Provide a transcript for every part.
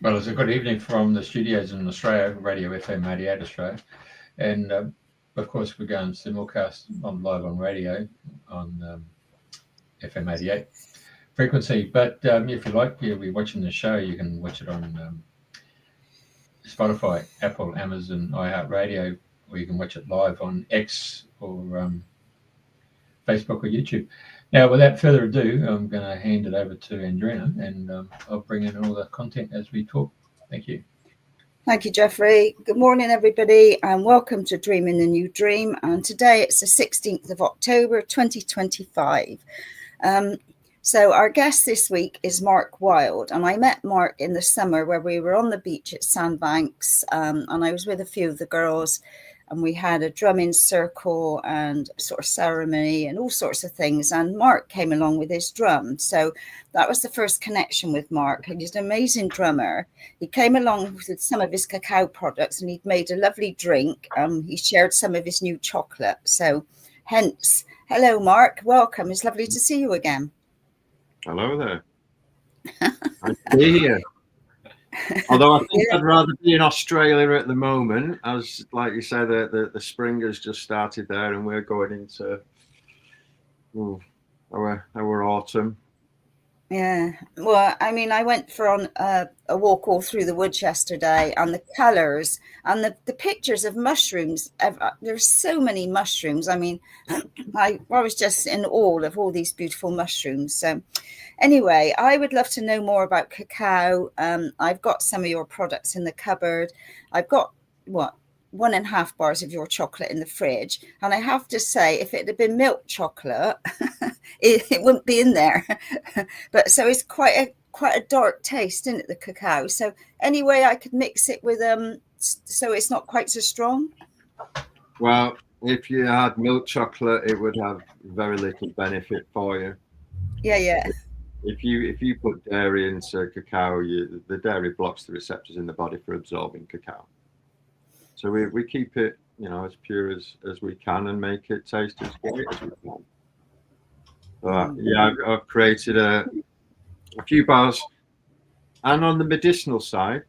Well, it's a good evening from the studios in Australia, Radio FM88 Australia. And of course, we're going simulcast live on radio on FM88 frequency. But if you like, you'll be watching the show, you can watch it on Spotify, Apple, Amazon, iHeartRadio, or you can watch it live on X or Facebook or YouTube. Now, without further ado, I'm going to hand it over to Andrena, and I'll bring in all the content as we talk. Thank you. Thank you, Jeffrey. Good morning, everybody, and welcome to Dreaming the New Dream. And today it's the 16th of October, 2025. So our guest this week is Mark Wild, and I met Mark in the summer where we were on the beach at Sandbanks, and I was with a few of the girls, and we had a drumming circle and sort of ceremony and all sorts of things. And Mark came along with his drum. So that was the first connection with Mark. He's an amazing drummer. He came along with some of his cacao products and he'd made a lovely drink. He shared some of his new chocolate. So hence, hello, Mark. Welcome. It's lovely to see you again. Hello there. Nice to be here. Although I think I'd rather be in Australia at the moment, as like you say, the spring has just started there, and we're going into our autumn. Yeah, well, I mean, I went for a walk all through the woods yesterday, and the colours and the pictures of mushrooms. There's so many mushrooms. I mean, I was just in awe of all these beautiful mushrooms. So anyway, I would love to know more about cacao. I've got some of your products in the cupboard. I've got 1.5 bars of your chocolate in the fridge, and I have to say, if it had been milk chocolate, it wouldn't be in there. But so it's quite a dark taste, isn't it, the cacao? So anyway, I could mix it with so it's not quite so strong. Well, if you had milk chocolate, it would have very little benefit for you. Yeah. If you put dairy into cacao, the dairy blocks the receptors in the body for absorbing cacao. So we keep it, as pure as we can and make it taste as great as we can. I've created a few bars, and on the medicinal side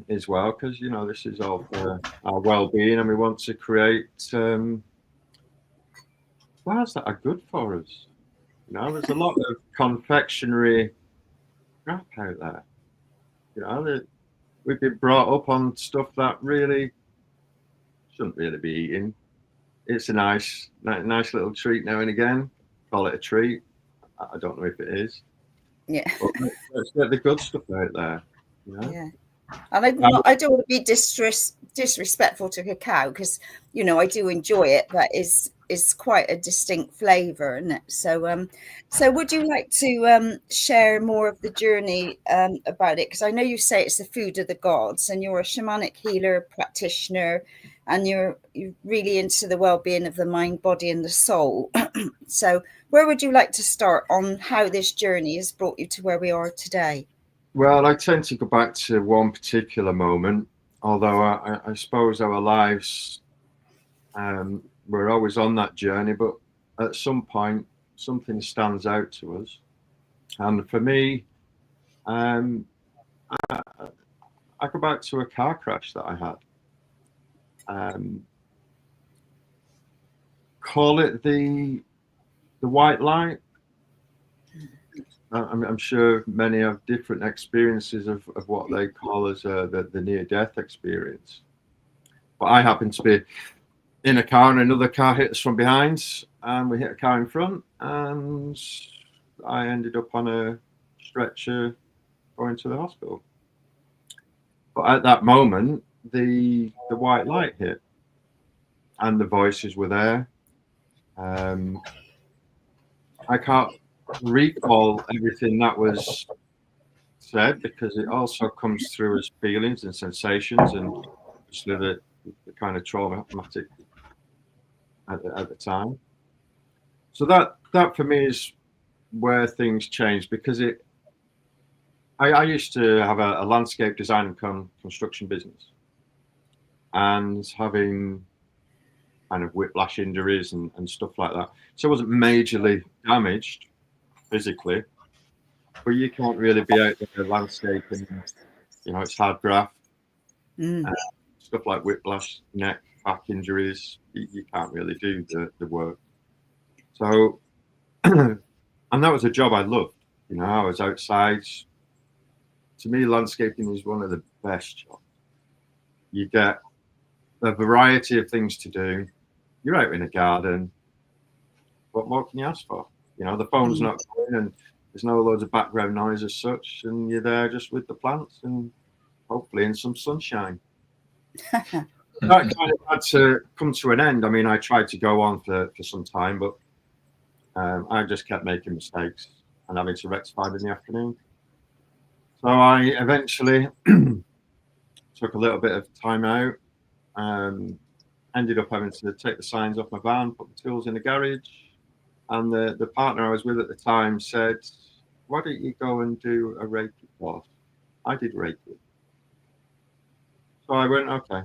as well, because this is all for our well-being, and we want to create bars that are good for us. There's a lot of confectionery crap out there. We've been brought up on stuff that really shouldn't really be eating. It's a nice little treat now and again. Call it a treat. I don't know if it is. Yeah. But let's get the good stuff out there. Yeah. And I don't want to be disrespectful to cacao, because I do enjoy it, but it's quite a distinct flavour, isn't it? So would you like to share more of the journey about it? Because I know you say it's the food of the gods, and you're a shamanic healer, practitioner, and you're really into the well-being of the mind, body, and the soul. So where would you like to start on how this journey has brought you to where we are today? Well, I tend to go back to one particular moment, although I suppose our lives, we're always on that journey, but at some point, something stands out to us. And for me, I go back to a car crash that I had. Call it the white light. I'm sure many have different experiences of what they call as the near-death experience. But I happen to be in a car, and another car hit us from behind, and we hit a car in front, and I ended up on a stretcher going to the hospital. But at that moment, the white light hit, and the voices were there. I can't recall everything that was said, because it also comes through as feelings and sensations, and obviously the kind of traumatic at the time. So that for me is where things changed, because I used to have a landscape design and construction business, and having kind of whiplash injuries and stuff like that. So I wasn't majorly damaged physically, but you can't really be out there landscaping it's hard graft. Mm. Stuff like whiplash, neck, back injuries, you can't really do the work. So, and that was a job I loved. I was outside. To me, landscaping is one of the best jobs. You get a variety of things to do. You're out in a garden. What more can you ask for? The phone's not going and there's no loads of background noise as such, and you're there just with the plants and hopefully in some sunshine. That kind of had to come to an end. I mean, I tried to go on for some time, but I just kept making mistakes and having to rectify them in the afternoon. So I eventually took a little bit of time out. Ended up having to take the signs off my van, put the tools in the garage. And the partner I was with at the time said, why don't you go and do a Reiki course? I did Reiki. So I went, okay.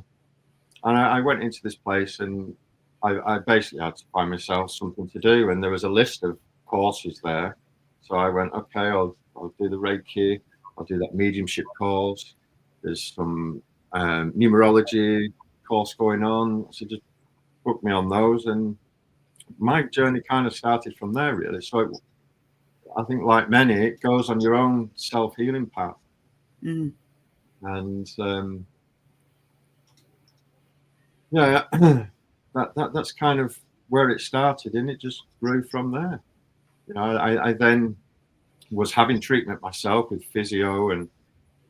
And I went into this place and I basically had to find myself something to do. And there was a list of courses there. So I went, okay, I'll do the Reiki. I'll do that mediumship course. There's some numerology course going on. So just book me on those. And my journey kind of started from there, really. So I think, like many, it goes on your own self-healing path. Mm. And that's kind of where it started, and it just grew from there. I then was having treatment myself with physio, and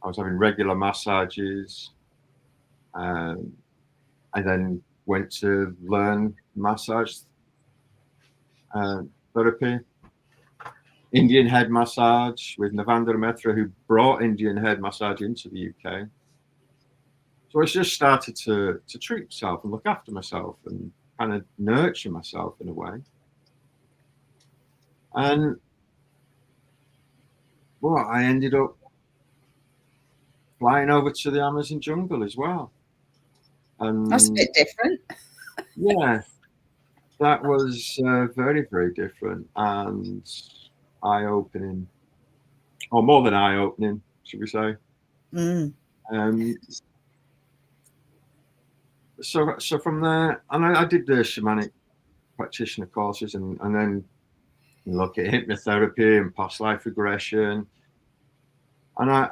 I was having regular massages. I then went to learn massage therapy, Indian head massage with Navandra Mehra, who brought Indian head massage into the UK. So I just started to treat myself and look after myself and kind of nurture myself in a way. And well, I ended up flying over to the Amazon jungle as well. And that's a bit different. Yeah, that was very, very different and eye-opening, or more than eye-opening, should we say. Mm. So from there, and I did the shamanic practitioner courses and then look at hypnotherapy and past life regression. And I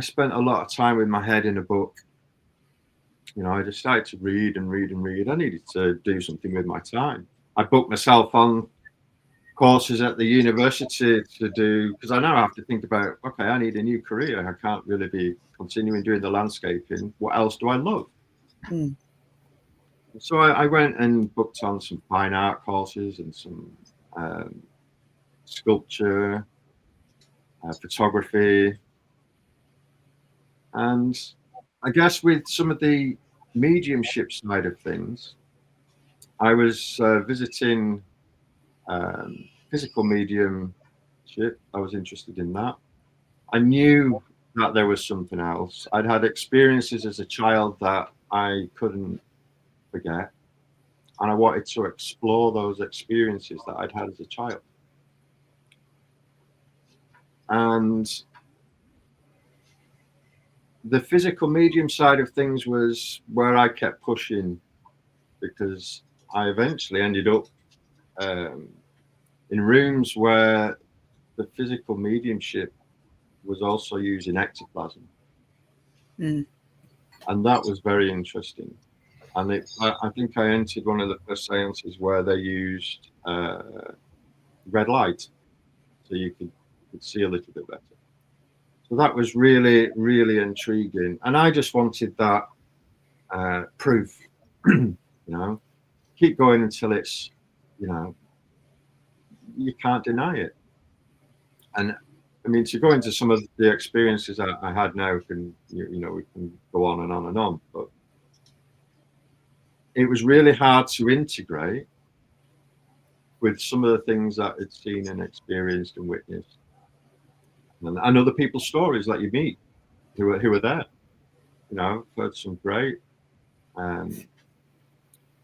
spent a lot of time with my head in a book. I just started to read and read and read. I needed to do something with my time. I booked myself on courses at the university to do, because I now have to think about, okay, I need a new career. I can't really be continuing doing the landscaping. What else do I love? Mm. So I went and booked on some fine art courses and some sculpture, photography. And I guess with some of the mediumship side of things, I was visiting physical mediumship. I was interested in that. I knew that there was something else. I'd had experiences as a child that I couldn't forget. And I wanted to explore those experiences that I'd had as a child. And the physical medium side of things was where I kept pushing, because I eventually ended up in rooms where the physical mediumship was also using ectoplasm. Mm. And that was very interesting. And I think I entered one of the first seances where they used red light, so you could see a little bit better. So that was really, really intriguing. And I just wanted that proof, keep going until it's, you can't deny it. And I mean, to go into some of the experiences I had now, we can go on and on and on, but it was really hard to integrate with some of the things that I'd seen and experienced and witnessed. And other people's stories that you meet who are there. I've heard some great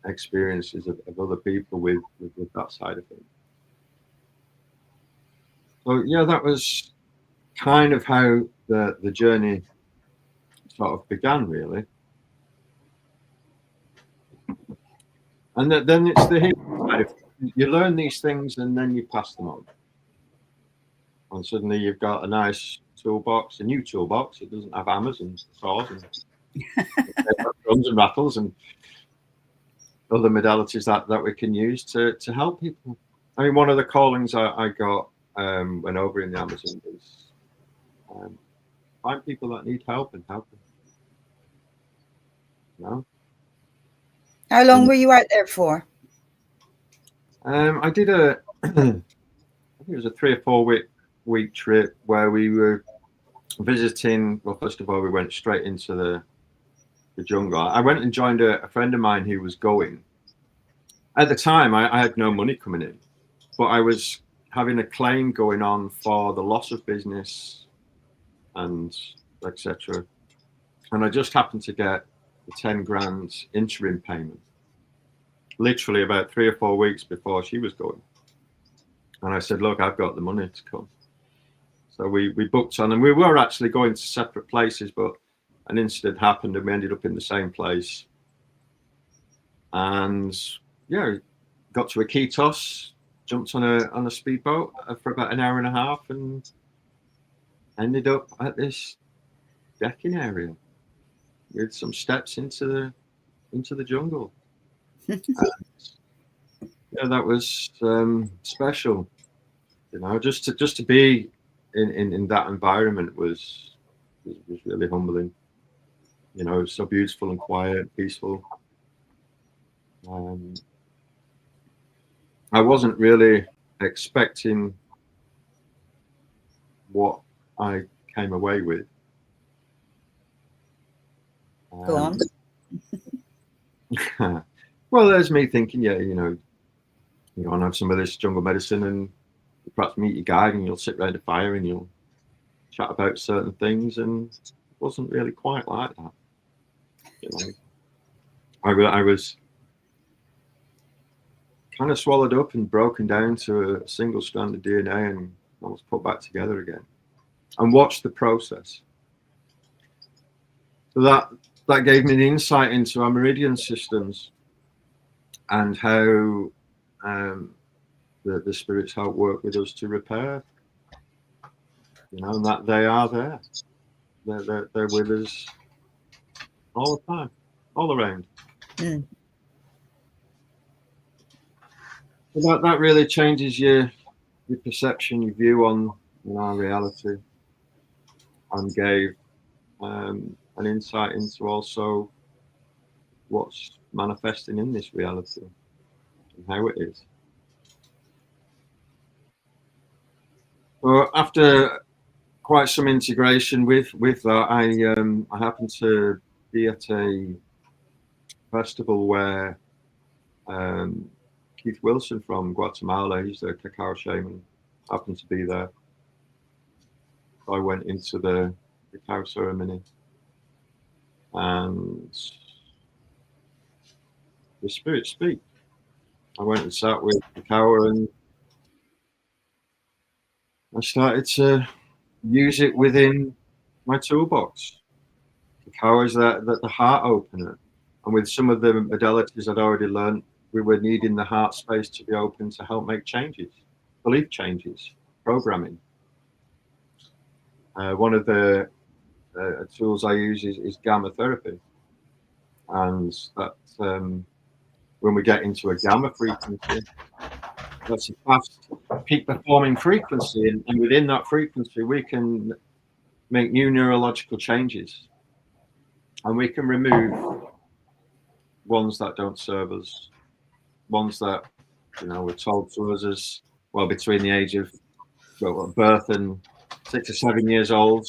experiences of other people with that side of things. So yeah, that was kind of how the journey sort of began, really. And then it's the healing side. You learn these things and then you pass them on. And suddenly you've got a nice toolbox, a new toolbox. It doesn't have hammers and saws and drums and rattles and other modalities that we can use to help people. I mean, one of the callings I got when over in the Amazon is find people that need help and help them. You know? How long were you out there for? I did I think it was a 3 or 4 week trip where we were visiting. Well, first of all, we went straight into the jungle. I went and joined a friend of mine who was going. At the time, I had no money coming in, but I was having a claim going on for the loss of business and etc. And I just happened to get the 10 grand interim payment, literally about 3 or 4 weeks before she was going. And I said, look, I've got the money to come. So we booked on, and we were actually going to separate places, but an incident happened and we ended up in the same place. And yeah, got to Iquitos, jumped on a speedboat for about an hour and a half and ended up at this decking area with some steps into the jungle. And, yeah, that was special. You know, just to be in that environment was really humbling. You know, it was so beautiful and quiet, peaceful. I wasn't really expecting what I came away with. Go on. Well, there's me thinking, yeah, you know, you go and have some of this jungle medicine and perhaps meet your guide and you'll sit around a fire and you'll chat about certain things, and it wasn't really quite like that. You know, I was kind of swallowed up and broken down to a single strand of DNA and I was put back together again and watched the process. So that gave me the insight into our meridian systems and how the spirits help work with us to repair. You know, and that they are there. They're with us all the time, all around. Mm. So that really changes your perception, your view on our reality, and gave an insight into also what's manifesting in this reality and how it is. So after quite some integration with that, I happened to be at a festival where Keith Wilson from Guatemala, he's the Cacao shaman, happened to be there. So I went into the Cacao ceremony and the spirits speak. I went and sat with Cacao and I started to use it within my toolbox. Cacao is the heart opener. And with some of the modalities I'd already learned, we were needing the heart space to be open to help make changes, belief changes, programming. One of the tools I use is gamma therapy. And that when we get into a gamma frequency, that's a fast peak performing frequency. And within that frequency, we can make new neurological changes. And we can remove ones that don't serve us, ones that, you know, were told to us as well between the age of birth and 6 or 7 years old.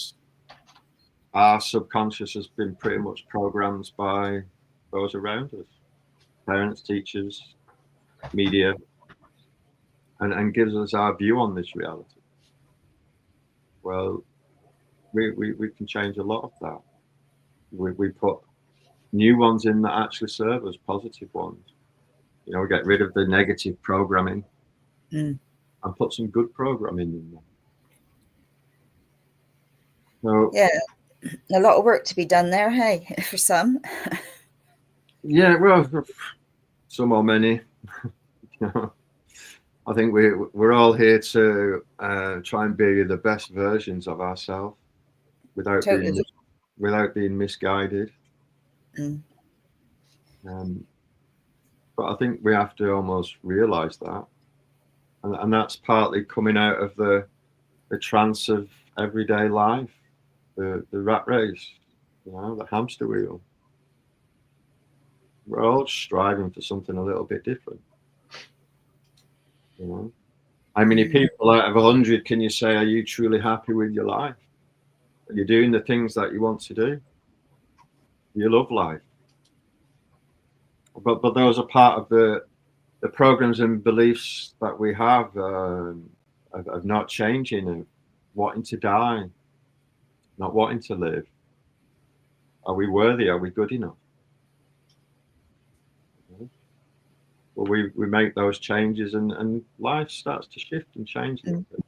Our subconscious has been pretty much programmed by those around us, parents, teachers, media, and gives us our view on this reality. Well, we can change a lot of that. We put new ones in that actually serve us, positive ones. You know, get rid of the negative programming and put some good programming in there. So yeah, a lot of work to be done there, hey, for some. Yeah, well, some or many. I think we're all here to try and be the best versions of ourselves without Totally. being misguided. But I think we have to almost realise that, and that's partly coming out of the trance of everyday life, the rat race, the hamster wheel. We're all striving for something a little bit different. How many people out of 100 can you say, are you truly happy with your life? Are you doing the things that you want to do? You love life. But those are part of the programs and beliefs that we have of not changing, and wanting to die, not wanting to live. Are we worthy? Are we good enough? Well, we make those changes, and life starts to shift and change a little bit.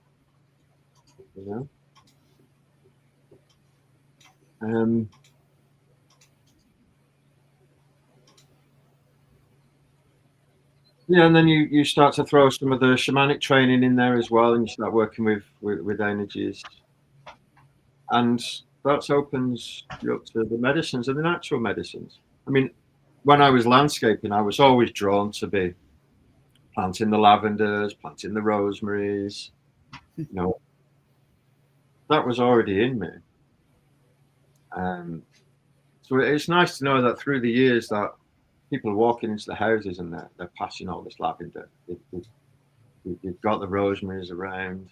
Yeah, and then you start to throw some of the shamanic training in there as well, and you start working with energies, and that opens you up to the medicines and the natural medicines. I mean, when I was landscaping, I was always drawn to be planting the lavenders, planting the rosemaries. That was already in me. So it's nice to know that through the years that people are walking into the houses and they're passing all this lavender. They've got the rosemaries around.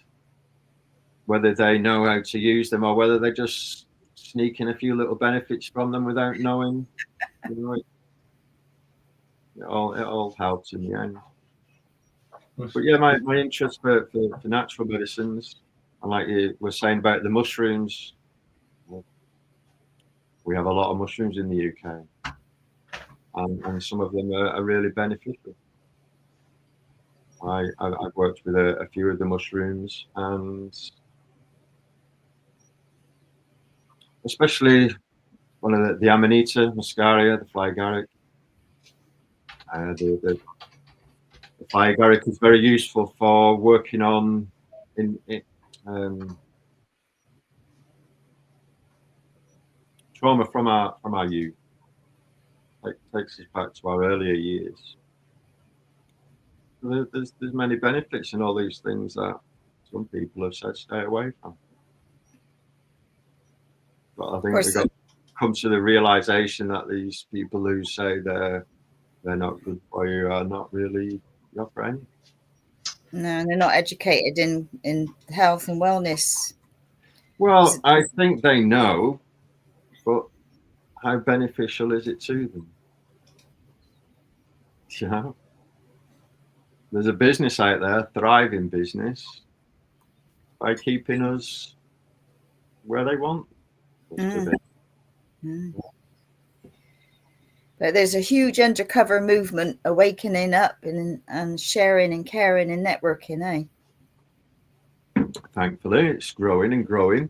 Whether they know how to use them or whether they just sneak in a few little benefits from them without knowing, it all helps in the end. But yeah, my interest for natural medicines, and like you were saying about the mushrooms, we have a lot of mushrooms in the UK, and some of them are really beneficial. I've worked with a few of the mushrooms, and especially one of the Amanita muscaria, the fly agaric. The fly agaric is very useful for working on trauma from our youth. It takes us back to our earlier years. There's many benefits in all these things that some people have said stay away from. But I think we've got to come to the realization that these people who say they're not good for you are not really your friend. No, they're not educated in health and wellness. Well, I think they know, but how beneficial is it to them? There's a business out there, thriving business, by keeping us where they want us to be. But there's a huge undercover movement awakening up and sharing and caring and networking, eh? Thankfully, it's growing and growing.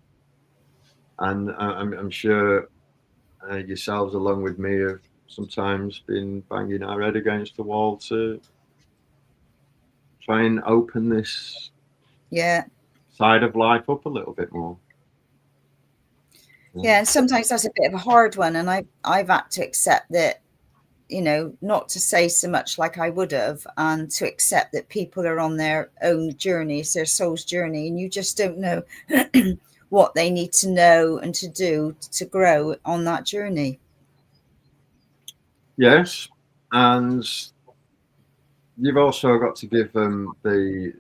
And I'm sure yourselves, along with me, have sometimes been banging our head against the wall to try and open this side of life up a little bit more. Yeah, and sometimes that's a bit of a hard one, and I've had to accept that, not to say so much like I would have, and to accept that people are on their own journeys, their soul's journey, and you just don't know what they need to know and to do to grow on that journey. Yes, and you've also got to give them the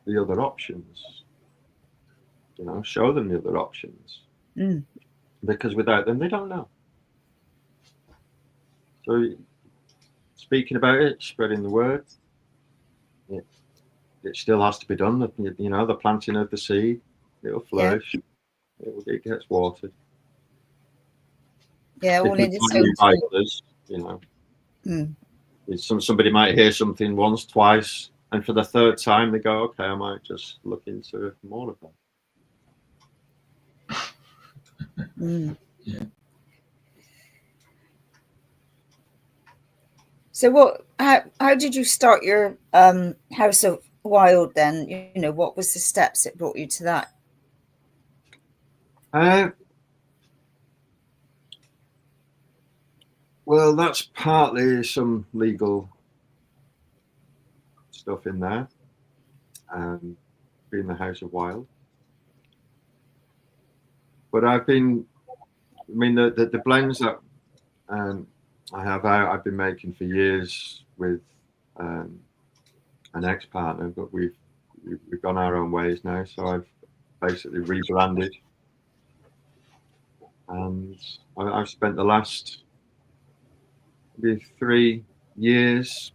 other options. Show them the other options. Because without them, they don't know. So speaking about it, spreading the word, it still has to be done. The planting of the seed, it'll flourish. It gets watered. Yeah, all in its own. Somebody might hear something once, twice, and for the third time they go, okay, I might just look into more of that. Yeah. So how did you start your House of Wild then? You know, what was the steps that brought you to that? Well, that's partly some legal stuff in there, being the House of Wild. But the blends that I have out, I've been making for years with an ex-partner, but we've gone our own ways now. So I've basically rebranded, and I've spent the last maybe 3 years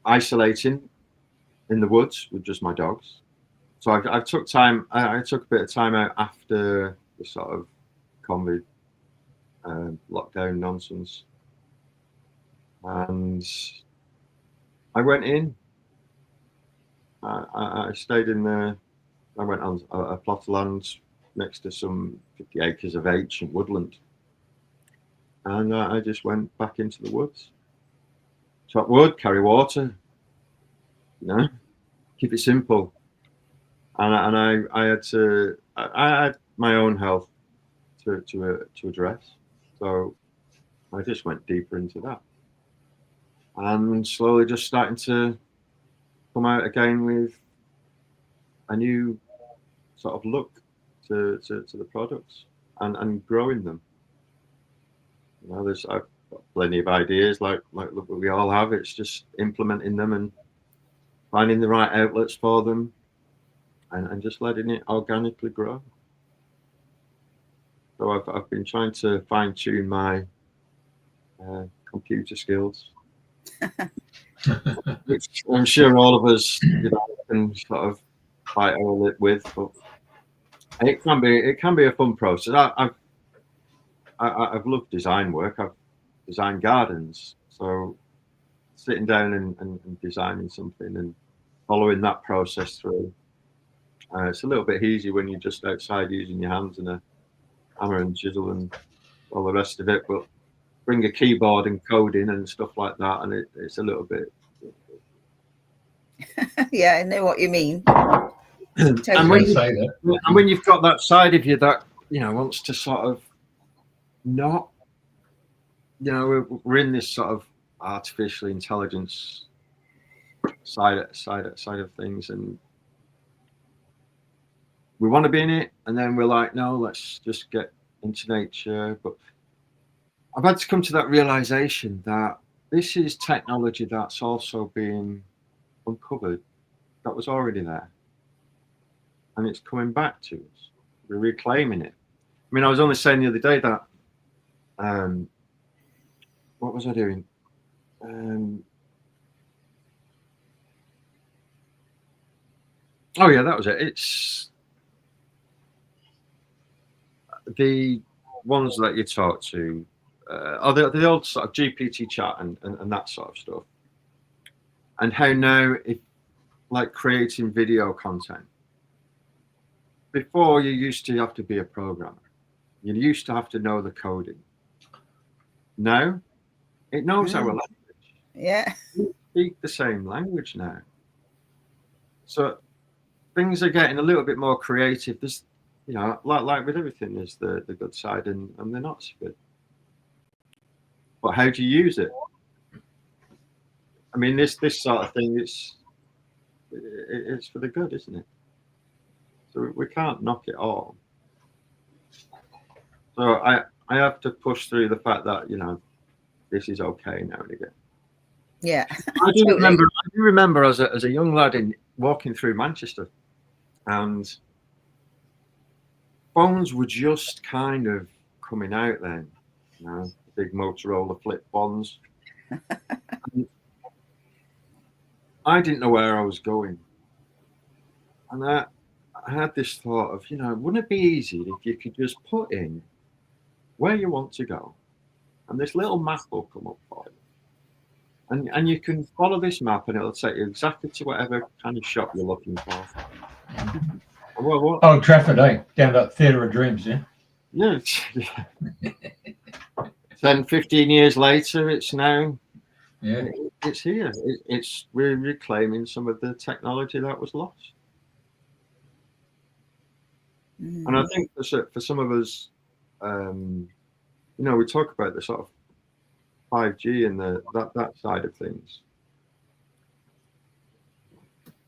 isolating in the woods with just my dogs. So I took time. I took a bit of time out after the sort of COVID lockdown nonsense, and I went in. I stayed in there. I went on a plot of land next to some 50 acres of ancient woodland, and I just went back into the woods. Chop wood, carry water. You know, keep it simple. And I had my own health to address, so I just went deeper into that, and slowly just starting to come out again with a new sort of look to the products and growing them. You know, I've got plenty of ideas like we all have. It's just implementing them and finding the right outlets for them. And just letting it organically grow. So I've been trying to fine tune my computer skills, which I'm sure all of us, can sort of fight our lip with. But it can be a fun process. I've loved design work. I've designed gardens, so sitting down and designing something and following that process through. It's a little bit easier when you're just outside using your hands and a hammer and chisel and all the rest of it. But bring a keyboard and coding and stuff like that, and it's a little bit. Yeah, I know what you mean. Totally. And when you've got that side of you that wants to sort of not, we're in this sort of artificial intelligence side of things, and we want to be in it, and then we're like, no, let's just get into nature. But I've had to come to that realization that this is technology that's also being uncovered, that was already there, and it's coming back to us. We're reclaiming it. I mean, I was only saying the other day that what was I doing? Oh yeah, that was it. It's the ones that you talk to, or the old sort of GPT chat and that sort of stuff, and how now, if like creating video content, before you used to have to be a programmer, you used to have to know the coding. Now it knows our language. Yeah, we speak the same language now, so things are getting a little bit more creative. There's like with everything, there's the good side and the not so good. But how do you use it? I mean, this sort of thing, it's for the good, isn't it? So we can't knock it all. So I have to push through the fact that this is okay now and again. Yeah, I do remember as a young lad walking through Manchester, and phones were just kind of coming out then, big Motorola flip phones. I didn't know where I was going, and I had this thought of, wouldn't it be easy if you could just put in where you want to go, and this little map will come up for you, and you can follow this map, and it'll take you exactly to whatever kind of shop you're looking for. What? Old Trafford, down at Theatre of Dreams, yeah. Yeah. 10, 15 years later, it's now. Yeah. It's here. We're reclaiming some of the technology that was lost. And I think for some of us, we talk about the sort of 5G and that side of things.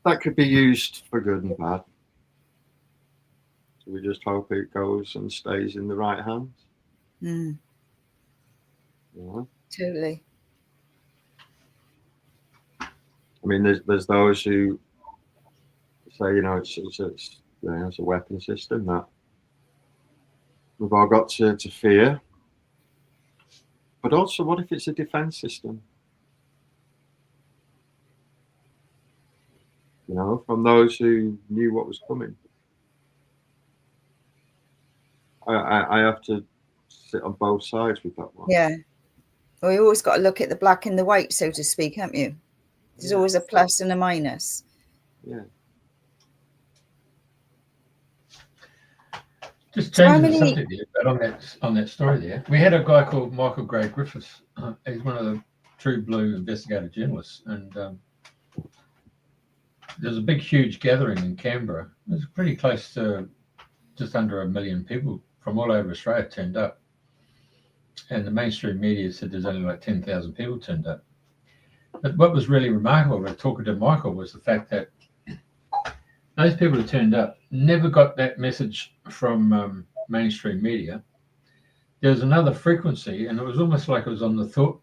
That could be used for good and bad. So we just hope it goes and stays in the right hands. Yeah. Totally. I mean, there's those who say, it's a weapon system that we've all got to fear. But also, what if it's a defense system? From those who knew what was coming. I have to sit on both sides with that one. Yeah. Well, you always got to look at the black and the white, so to speak, haven't you? There's always a plus and a minus. Yeah. Just changing the subject there, but on that story there, we had a guy called Michael Gray Griffiths. He's one of the true blue investigative journalists, and there's a big, huge gathering in Canberra. It was pretty close to just under 1 million people from all over Australia turned up, and the mainstream media said there's only like 10,000 people turned up. But what was really remarkable about talking to Michael was the fact that those people who turned up never got that message from mainstream media. There was another frequency, and it was almost like it was on the thought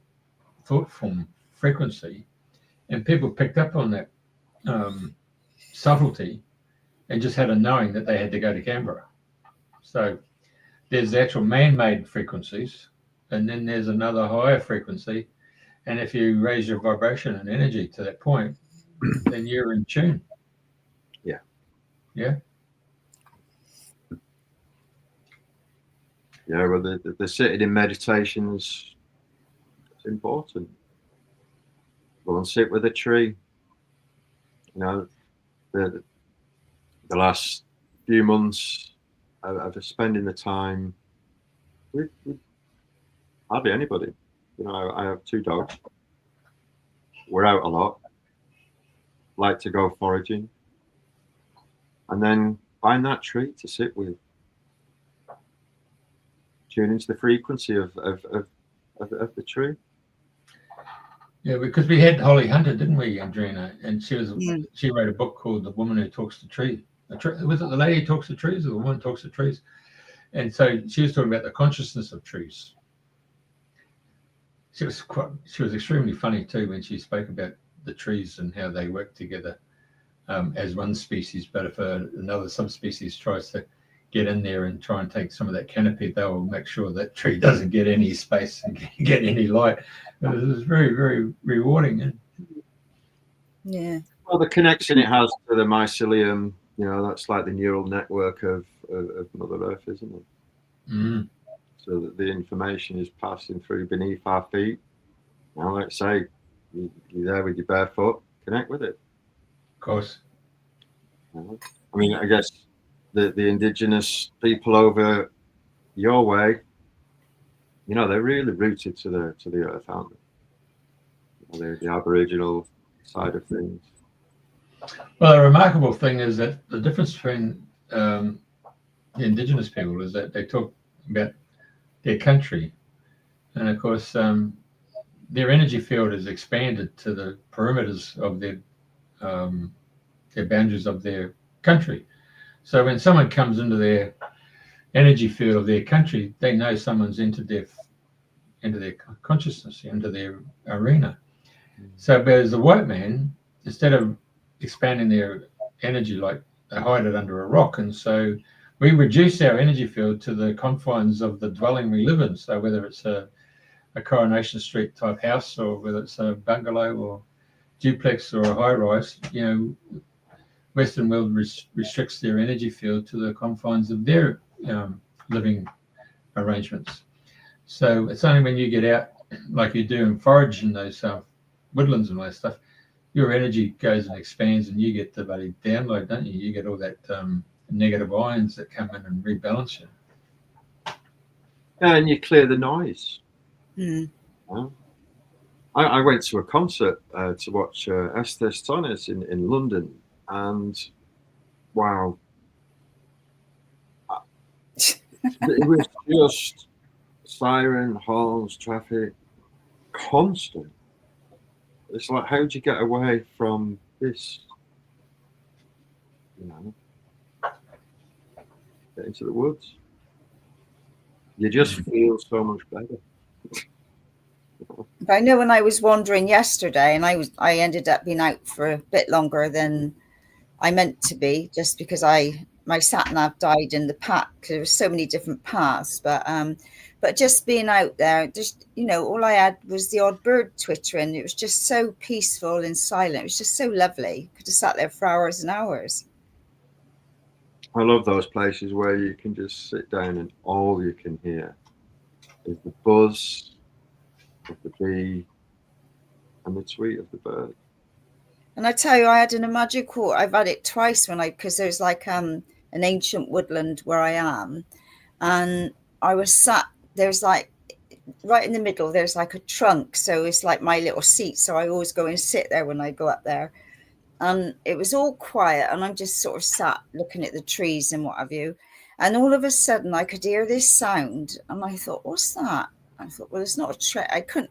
form frequency, and people picked up on that subtlety and just had a knowing that they had to go to Canberra. So there's the actual man-made frequencies, and then there's another higher frequency, and if you raise your vibration and energy to that point, then you're in tune. Yeah. Yeah, well, the sitting in meditation is important. Go and sit with a tree. The last few months of spending the time with hardly anybody. I have 2 dogs. We're out a lot. Like to go foraging. And then find that tree to sit with. Tune into the frequency of the tree. Yeah, because we had Holly Hunter, didn't we, Andrena? And she wrote a book called The Woman Who Talks to Trees. Was it The Lady Who Talks to Trees or The Woman Who Talks to Trees? And so she was talking about the consciousness of trees. She was extremely funny too when she spoke about the trees and how they work together. As one species, but if another subspecies tries to get in there and try and take some of that canopy, they will make sure that tree doesn't get any space and get any light. It was very, very rewarding. Yeah. Well, the connection it has to the mycelium, that's like the neural network of Mother Earth, isn't it? Mm. So that the information is passing through beneath our feet. Now, let's say you're there with your bare foot, connect with it. Of course. I mean, I guess the indigenous people over your way, they're really rooted to the earth, aren't they? They're the Aboriginal side of things. Well, the remarkable thing is that the difference between the indigenous people is that they talk about their country, and of course their energy field is expanded to the perimeters of their boundaries of their country. So when someone comes into their energy field of their country, they know someone's entered their consciousness, into their arena. So whereas the white man, instead of expanding their energy, like they hide it under a rock, and so we reduce our energy field to the confines of the dwelling we live in. So whether it's a Coronation Street type house, or whether it's a bungalow or duplex or a high rise, Western world restricts their energy field to the confines of their living arrangements. So it's only when you get out, like you do and forage in those woodlands and all that stuff, your energy goes and expands, and you get the bloody download, don't you? You get all that negative ions that come in and rebalance you. And you clear the noise. Mm. I went to a concert to watch INSTA in London, and wow, it was just siren, horns, traffic, constant. It's like, how do you get away from this? You know, get into the woods. You just feel so much better. But I know when I was wandering yesterday, and I ended up being out for a bit longer than I meant to be, just because my sat nav died in the pack. There were so many different paths, but just being out there, just, you know, all I had was the odd bird twittering. It was just so peaceful and silent. It was just so lovely. Could have sat there for hours and hours. I love those places where you can just sit down and all you can hear is the buzz of the bee and the tweet of the bird. And I tell you, I had an magical. I've had it twice because there's like an ancient woodland where I am, and I was sat. There's like right in the middle. There's like a trunk, so it's like my little seat. So I always go and sit there when I go up there. And it was all quiet, and I'm just sort of sat looking at the trees and what have you. And all of a sudden, I could hear this sound, and I thought, "What's that?" I thought, "Well, it's not a tree." I could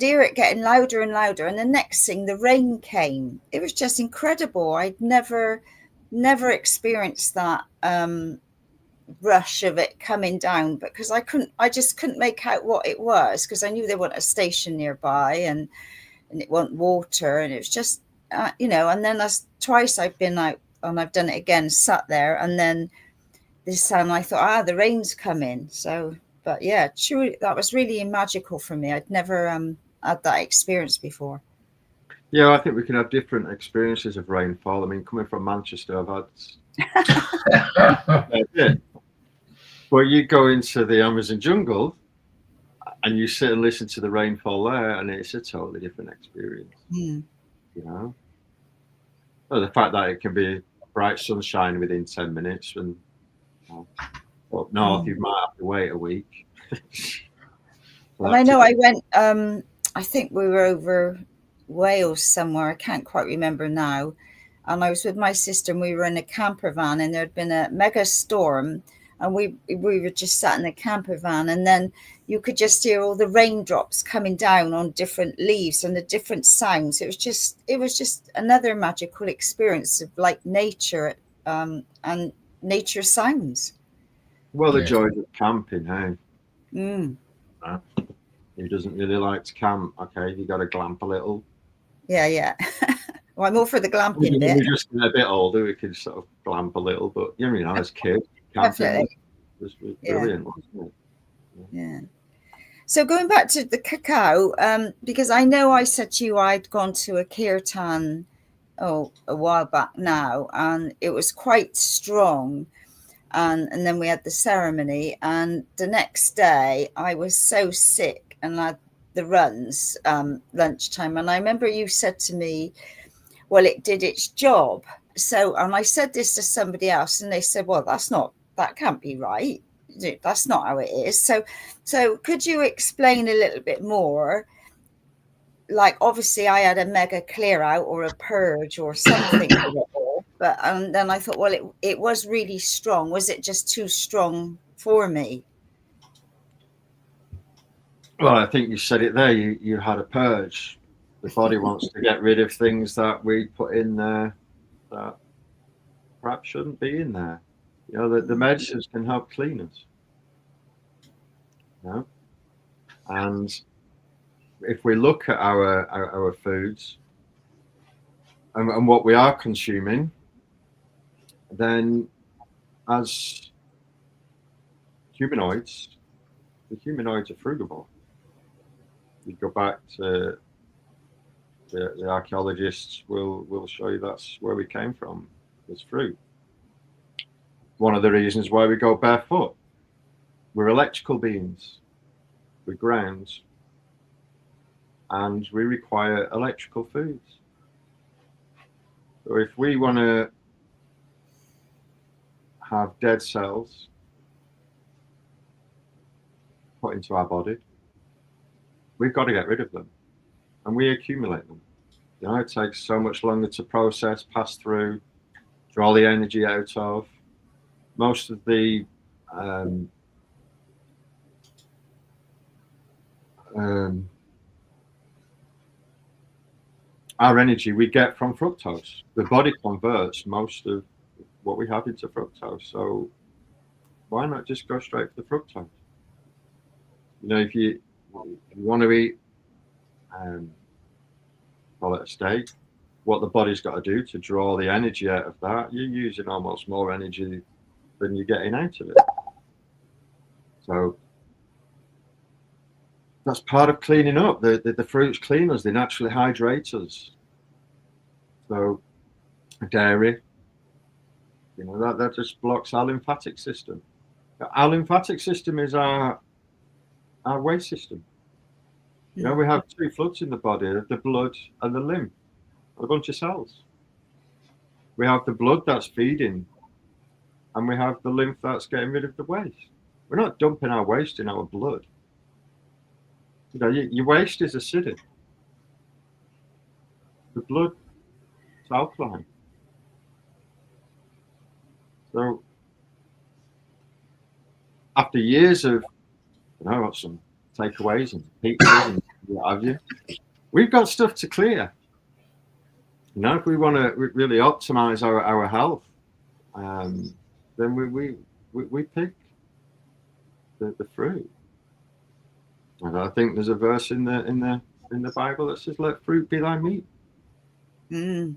hear it getting louder and louder, and the next thing, the rain came. It was just incredible. I'd never experienced that rush of it coming down, because I just couldn't make out what it was, because I knew there wasn't a station nearby, and it wasn't water, and it was just you know. And then twice I've been out, and I've done it again, sat there, and then this time I thought, the rain's coming. So, but yeah, truly, that was really magical for me. I'd never had that experience before. Yeah, I think we can have different experiences of rainfall. I mean, coming from Manchester, I've had but you go into the Amazon jungle and you sit and listen to the rainfall there, and it's a totally different experience. You know, well, the fact that it can be bright sunshine within 10 minutes, and up north you might have to wait a week. And I know I went, I think we were over Wales somewhere, I can't quite remember now, and I was with my sister, and we were in a camper van, and there had been a mega storm, and we were just sat in the camper van, and then you could just hear all the raindrops coming down on different leaves and the different sounds. It was just another magical experience of like nature and nature sounds. Well, the joys of camping, hey? Who doesn't really like to camp? Okay, you got to glamp a little. Yeah. Well, I'm all for the glamping bit. We're just a bit older, we can sort of glamp a little, but you know, as kids, camping was brilliant, wasn't it? Yeah. So going back to the cacao, because I know I said to you I'd gone to a kirtan a while back now, and it was quite strong. And then we had the ceremony, and the next day I was so sick, and I had the runs lunchtime, and I remember you said to me, well, it did its job. So, and I said this to somebody else, and they said, well, that can't be right, that's not how it is. So could you explain a little bit more? Like, obviously I had a mega clear out or a purge or something with it all, but then I thought, well, it was really strong. Was it just too strong for me? Well, I think you said it there. You had a purge. The body wants to get rid of things that we put in there that perhaps shouldn't be in there. You know, the medicines can help clean us. You know? And if we look at our foods and what we are consuming, then as humanoids, the humanoids are frugivore. You go back to the archaeologists will show you that's where we came from, was fruit. One of the reasons why we go barefoot. We're electrical beings, we're ground, and we require electrical foods. So if we want to have dead cells put into our body, we've got to get rid of them, and we accumulate them. You know, it takes so much longer to process, pass through, draw the energy out of. Most of the our energy we get from fructose. The body converts most of what we have into fructose. So why not just go straight for the fructose? You know, if you want to eat, call it a steak, what the body's got to do to draw the energy out of that, you're using almost more energy than you're getting out of it. So that's part of cleaning up. The fruits clean us, they naturally hydrate us. So dairy, you know, that just blocks our lymphatic system. Our lymphatic system is our waste system. You know, we have two floods in the body, the blood and the lymph, a bunch of cells. We have the blood that's feeding, and we have the lymph that's getting rid of the waste. We're not dumping our waste in our blood. You know, your waste is acidic. The blood is alkaline. So after years of, you know, some takeaways and pizzas and what have you, we've got stuff to clear. You know, if we want to really optimize our health, then we pick the fruit. And I think there's a verse in the Bible that says, "Let fruit be thy meat." So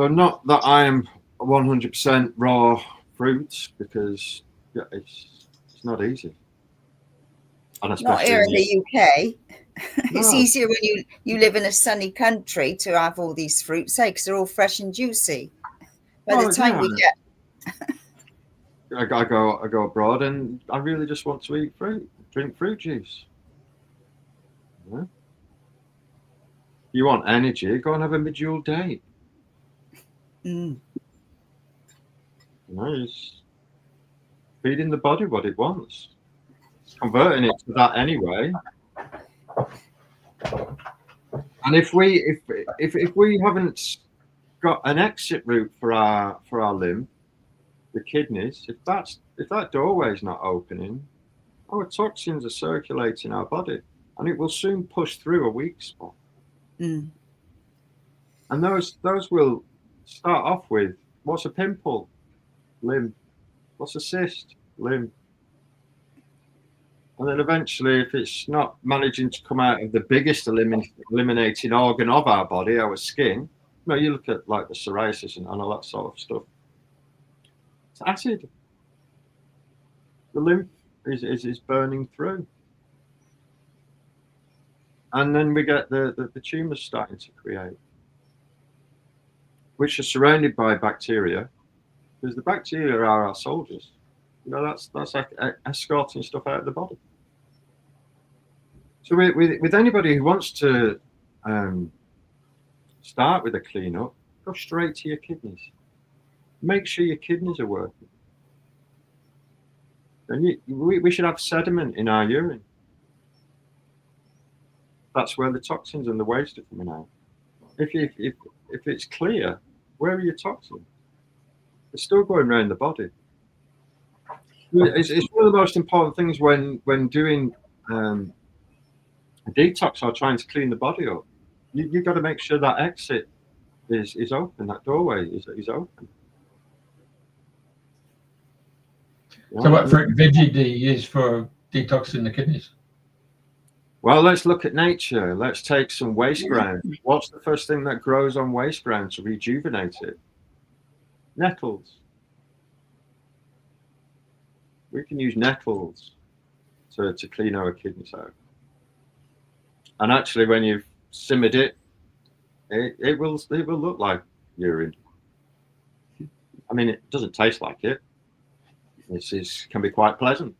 not that I am 100% raw fruits, because it's not easy. And not here in the UK. It's No. easier when you live in a sunny country to have all these fruits, because they're all fresh and juicy. By the time we get, I go abroad and I really just want to eat fruit, drink fruit juice. Yeah. You want energy? Go and have a medjool date. You know, it's feeding the body what it wants, converting it to that anyway. And if we haven't got an exit route for our lymph, the kidneys, if that doorway is not opening, our toxins are circulating our body, and it will soon push through a weak spot. And those will start off with, what's a pimple? Lymph. What's a cyst? Lymph. And then eventually, if it's not managing to come out of the biggest eliminating organ of our body, our skin, you know, you look at like the psoriasis and all that sort of stuff. It's acid. The lymph is burning through. And then we get the tumours starting to create, which are surrounded by bacteria, because the bacteria are our soldiers. You know, that's like escorting stuff out of the body. So with anybody who wants to start with a cleanup, go straight to your kidneys. Make sure your kidneys are working. And we should have sediment in our urine. That's where the toxins and the waste are coming out. If it's clear, where are your toxins? They're still going around the body. It's one of the most important things when doing a detox or trying to clean the body up. You've got to make sure that exit is open, that doorway is open. So what fruit veggie do you use for detoxing the kidneys? Well, let's look at nature. Let's take some waste ground. What's the first thing that grows on waste ground to rejuvenate it? Nettles. We can use nettles to clean our kidneys out. And actually, when you've simmered it, it will look like urine. I mean, it doesn't taste like it. It can be quite pleasant.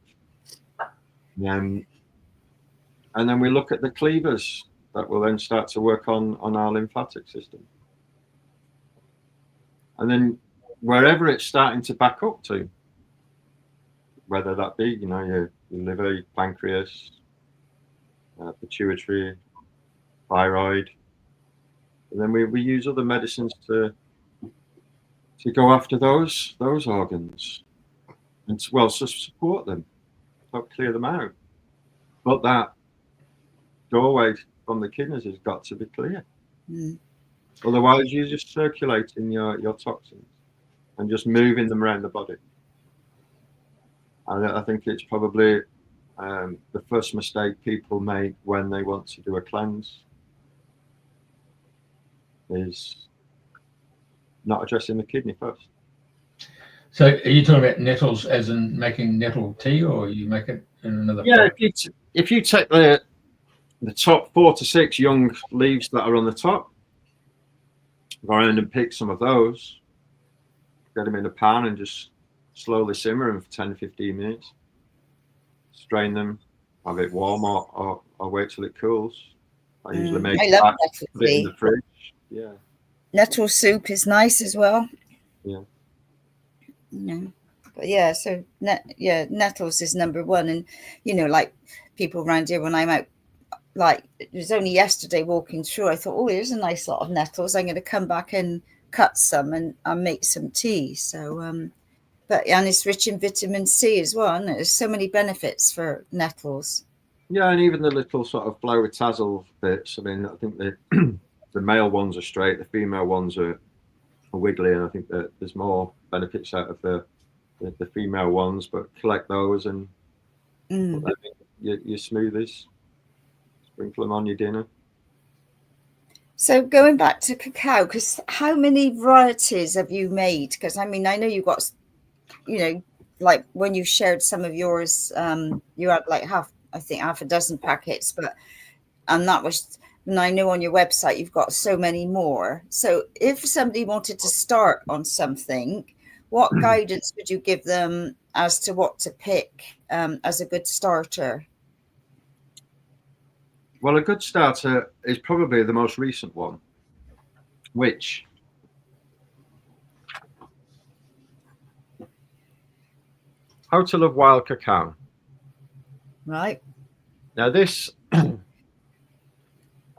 And then we look at the cleavers that will then start to work on our lymphatic system. And then wherever it's starting to back up to, whether that be, you know, your liver, your pancreas, pituitary, thyroid, and then we use other medicines to go after those organs and to support them, help clear them out. But that doorway from the kidneys has got to be clear. Otherwise, you're just circulating your toxins and just moving them around the body. And I think it's probably the first mistake people make when they want to do a cleanse is not addressing the kidney first. So are you talking about nettles as in making nettle tea, or you make it in another? Yeah, if you take the top 4 to 6 young leaves that are on the top, go around and pick some of those, get them in a pan and just slowly simmer them for 10 to 15 minutes. Strain them, have it warm, or wait till it cools. I usually make I love nettle put it in tea. the fridge. Yeah. Nettle soup is nice as well. Yeah. But yeah, so nettles is number one. And, you know, like people around here, when I'm out, like it was only yesterday walking through, I thought, oh, here's a nice lot of nettles. I'm going to come back and cut some and make some tea. So, and it's rich in vitamin C as well. And there's so many benefits for nettles. Yeah, and even the little sort of flower tassel bits. I mean, I think the male ones are straight, the female ones are wiggly, and I think that there's more benefits out of the female ones. But collect those and put them in your smoothies, sprinkle them on your dinner. So going back to cacao, because how many varieties have you made? Because I mean, I know you got, you know, like when you shared some of yours, you had like half a dozen packets, and that was, and I know on your website you've got so many more. So if somebody wanted to start on something, what guidance would you give them as to what to pick as a good starter? Well, a good starter is probably the most recent one, which How to Love Wild Cacao. Right. Now this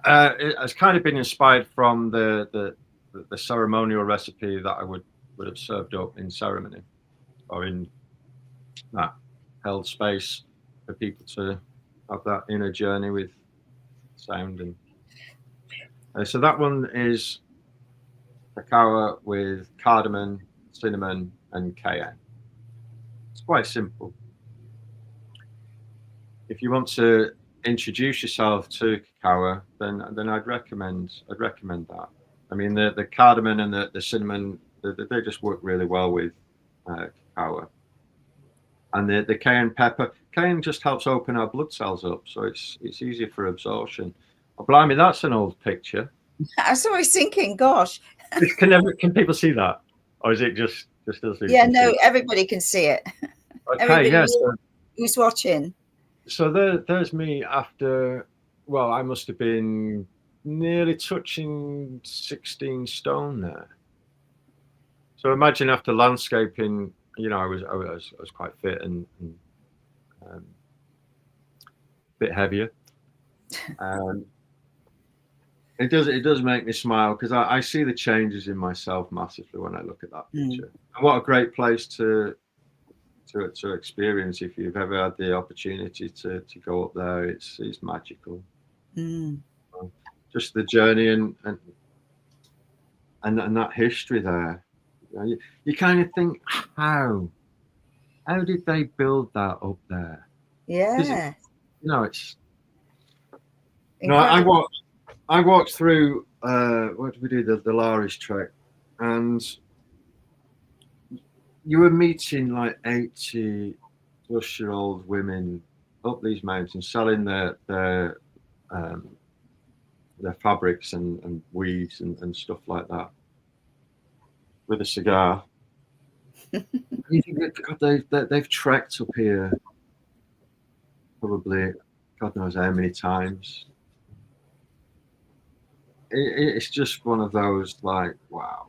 it has kind of been inspired from the ceremonial recipe that I would have served up in ceremony, or in that held space for people to have that inner journey with sound. And so that one is cacao with cardamom, cinnamon, and cayenne. It's quite simple. If you want to introduce yourself to cacao, then I'd recommend that. I mean, the cardamom and the cinnamon, they just work really well with cacao. And the cayenne pepper, cayenne just helps open our blood cells up, so it's easier for absorption. Oh, blimey, that's an old picture. That's what I was thinking. Gosh. Can people see that, or is it just us? Yeah, no, everybody can see it. Okay, yes. Yeah, who's watching? So there's me after. Well, I must have been nearly touching 16 stone there. So imagine after landscaping, you know, I was quite fit and a bit heavier. It does make me smile because I see the changes in myself massively when I look at that picture. And what a great place to experience if you've ever had the opportunity to go up there. It's magical. Just the journey and that history there. You kind of think, how did they build that up there? Yeah. It's. No, I walked through. What did we do? The Laris Trek, and you were meeting like 80-plus-year-old women up these mountains selling their fabrics and weaves and stuff like that with a cigar. You think, God, they've trekked up here probably God knows how many times. It's just one of those, like, wow.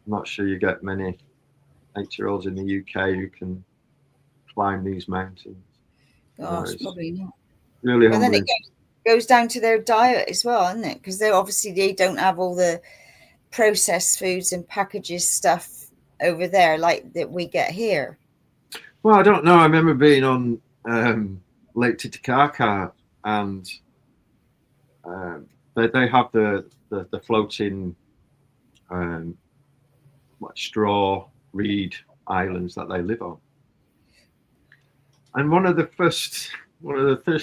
I'm not sure you get many 8-year-olds in the UK who can climb these mountains. Gosh, probably not. Really but humbling. then it goes down to their diet as well, isn't it? Because they don't have all the processed foods and packages stuff over there like that we get here. Well, I don't know. I remember being on Lake Titicaca, and they have the floating straw reed islands that they live on. And one of the first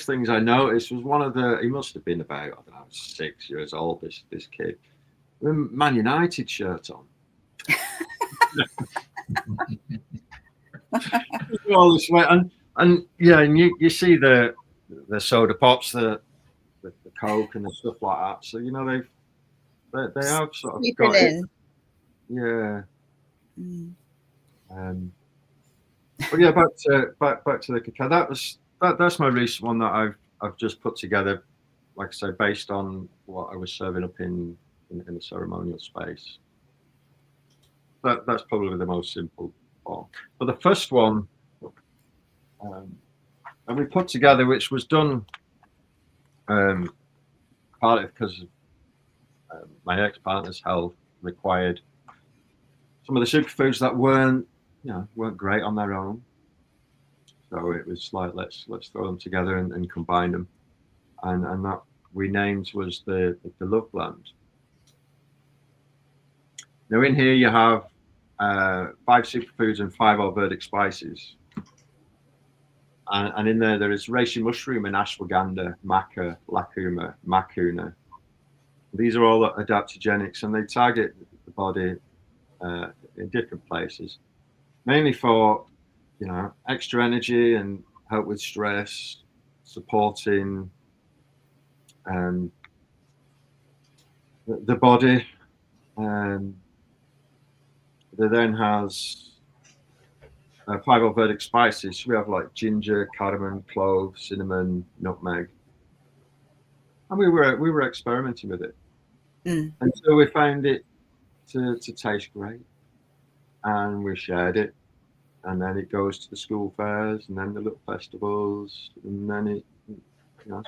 things I noticed was he must have been about, I don't know, 6 years old, this kid, with a Man United shirt on. All this way, and you see the soda pops, the Coke and the stuff like that. So they have sort of got it. Yeah. But yeah, back to the cacao. That's my recent one that I've just put together, like I say, based on what I was serving up in the ceremonial space. That's probably the most simple one. But the first one that we put together, which was done partly because my ex-partner's health required some of the superfoods that weren't great on their own. So it was like, let's throw them together and combine them. And that we named was the Love Blend. Now in here you have 5 superfoods and 5 Ayurvedic spices. And in there is reishi mushroom and ashwagandha, maca, lacuma, macuna. These are all adaptogenics, and they target the body in different places, mainly for extra energy and help with stress, supporting the body. There then has 5 Ayurvedic spices. We have like ginger, cardamom, clove, cinnamon, nutmeg, and we were experimenting with it until we found it to taste great, and we shared it, and then it goes to the school fairs, and then the little festivals, and then it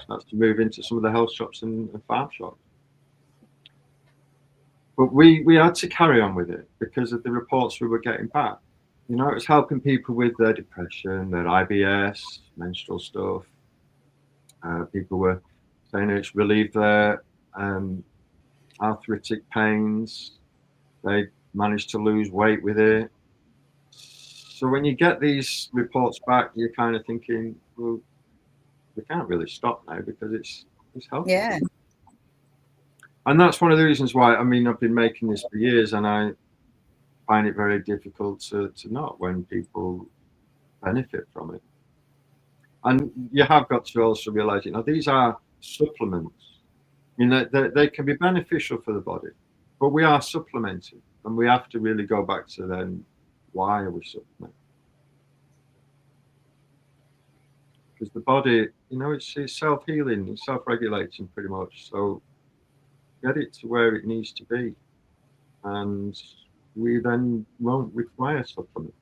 starts to move into some of the health shops and farm shops. But we had to carry on with it because of the reports we were getting back. It was helping people with their depression, their IBS, menstrual stuff. People were saying it's relieved their arthritic pains. They managed to lose weight with it. So when you get these reports back, you're kind of thinking, well, we can't really stop now because it's helping. Yeah. And that's one of the reasons why, I've been making this for years, and I find it very difficult to not when people benefit from it. And you have got to also realize, these are supplements. They can be beneficial for the body, but we are supplementing, and we have to really go back to then, why are we supplementing? Because the body, it's self-healing, it's self-regulating pretty much. So get it to where it needs to be, and we then won't require supplement.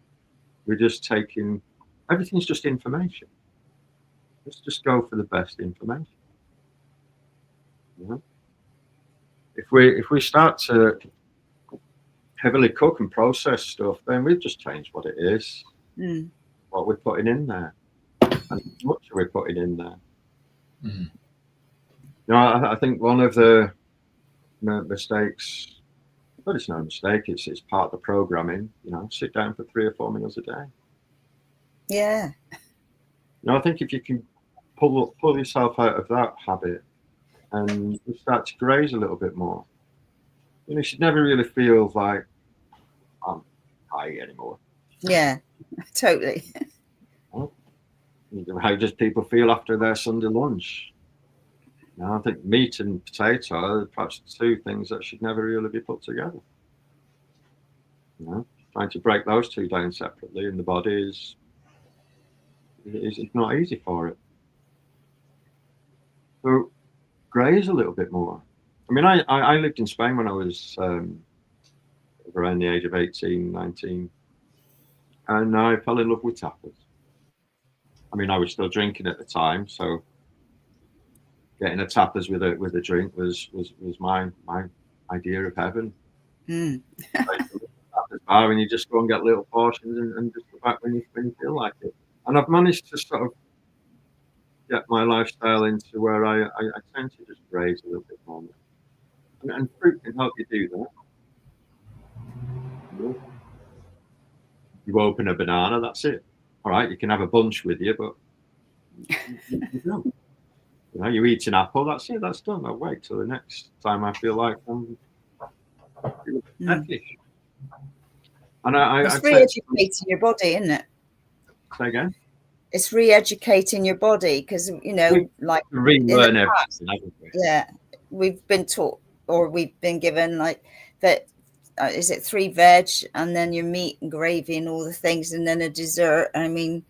We're just taking, everything's just information. Let's just go for the best information. If we start to heavily cook and process stuff, then we've just changed what it is, what we're putting in there, and how much are we putting in there. I think one of the mistakes, but it's no mistake, it's part of the programming, sit down for 3 or 4 meals a day. Yeah. I think if you can pull yourself out of that habit and you start to graze a little bit more, you should never really feel like I'm high anymore. Yeah, totally. How just people feel after their Sunday lunch. I think meat and potato are perhaps 2 things that should never really be put together. Trying to break those 2 down separately in the body is not easy for it. So graze a little bit more. I lived in Spain when I was around the age of 18, 19. And I fell in love with tapas. I mean, I was still drinking at the time, so getting a tapas with a drink was my idea of heaven. Mm. When you just go and get little portions and just go back when you feel like it. And I've managed to sort of get my lifestyle into where I tend to just graze a little bit more. And fruit can help you do that. You open a banana, that's it. All right, you can have a bunch with you, but you don't. You know, you eat an apple, that's it, that's done. I'll wait till the next time I feel like I'm healthy. And it's re-educating your body, isn't it? Say again? It's re-educating your body because, you know, like relearn everything, haven't we? Yeah, we've been taught, or we've been given like that. Is it 3 veg and then your meat and gravy and all the things and then a dessert? I mean,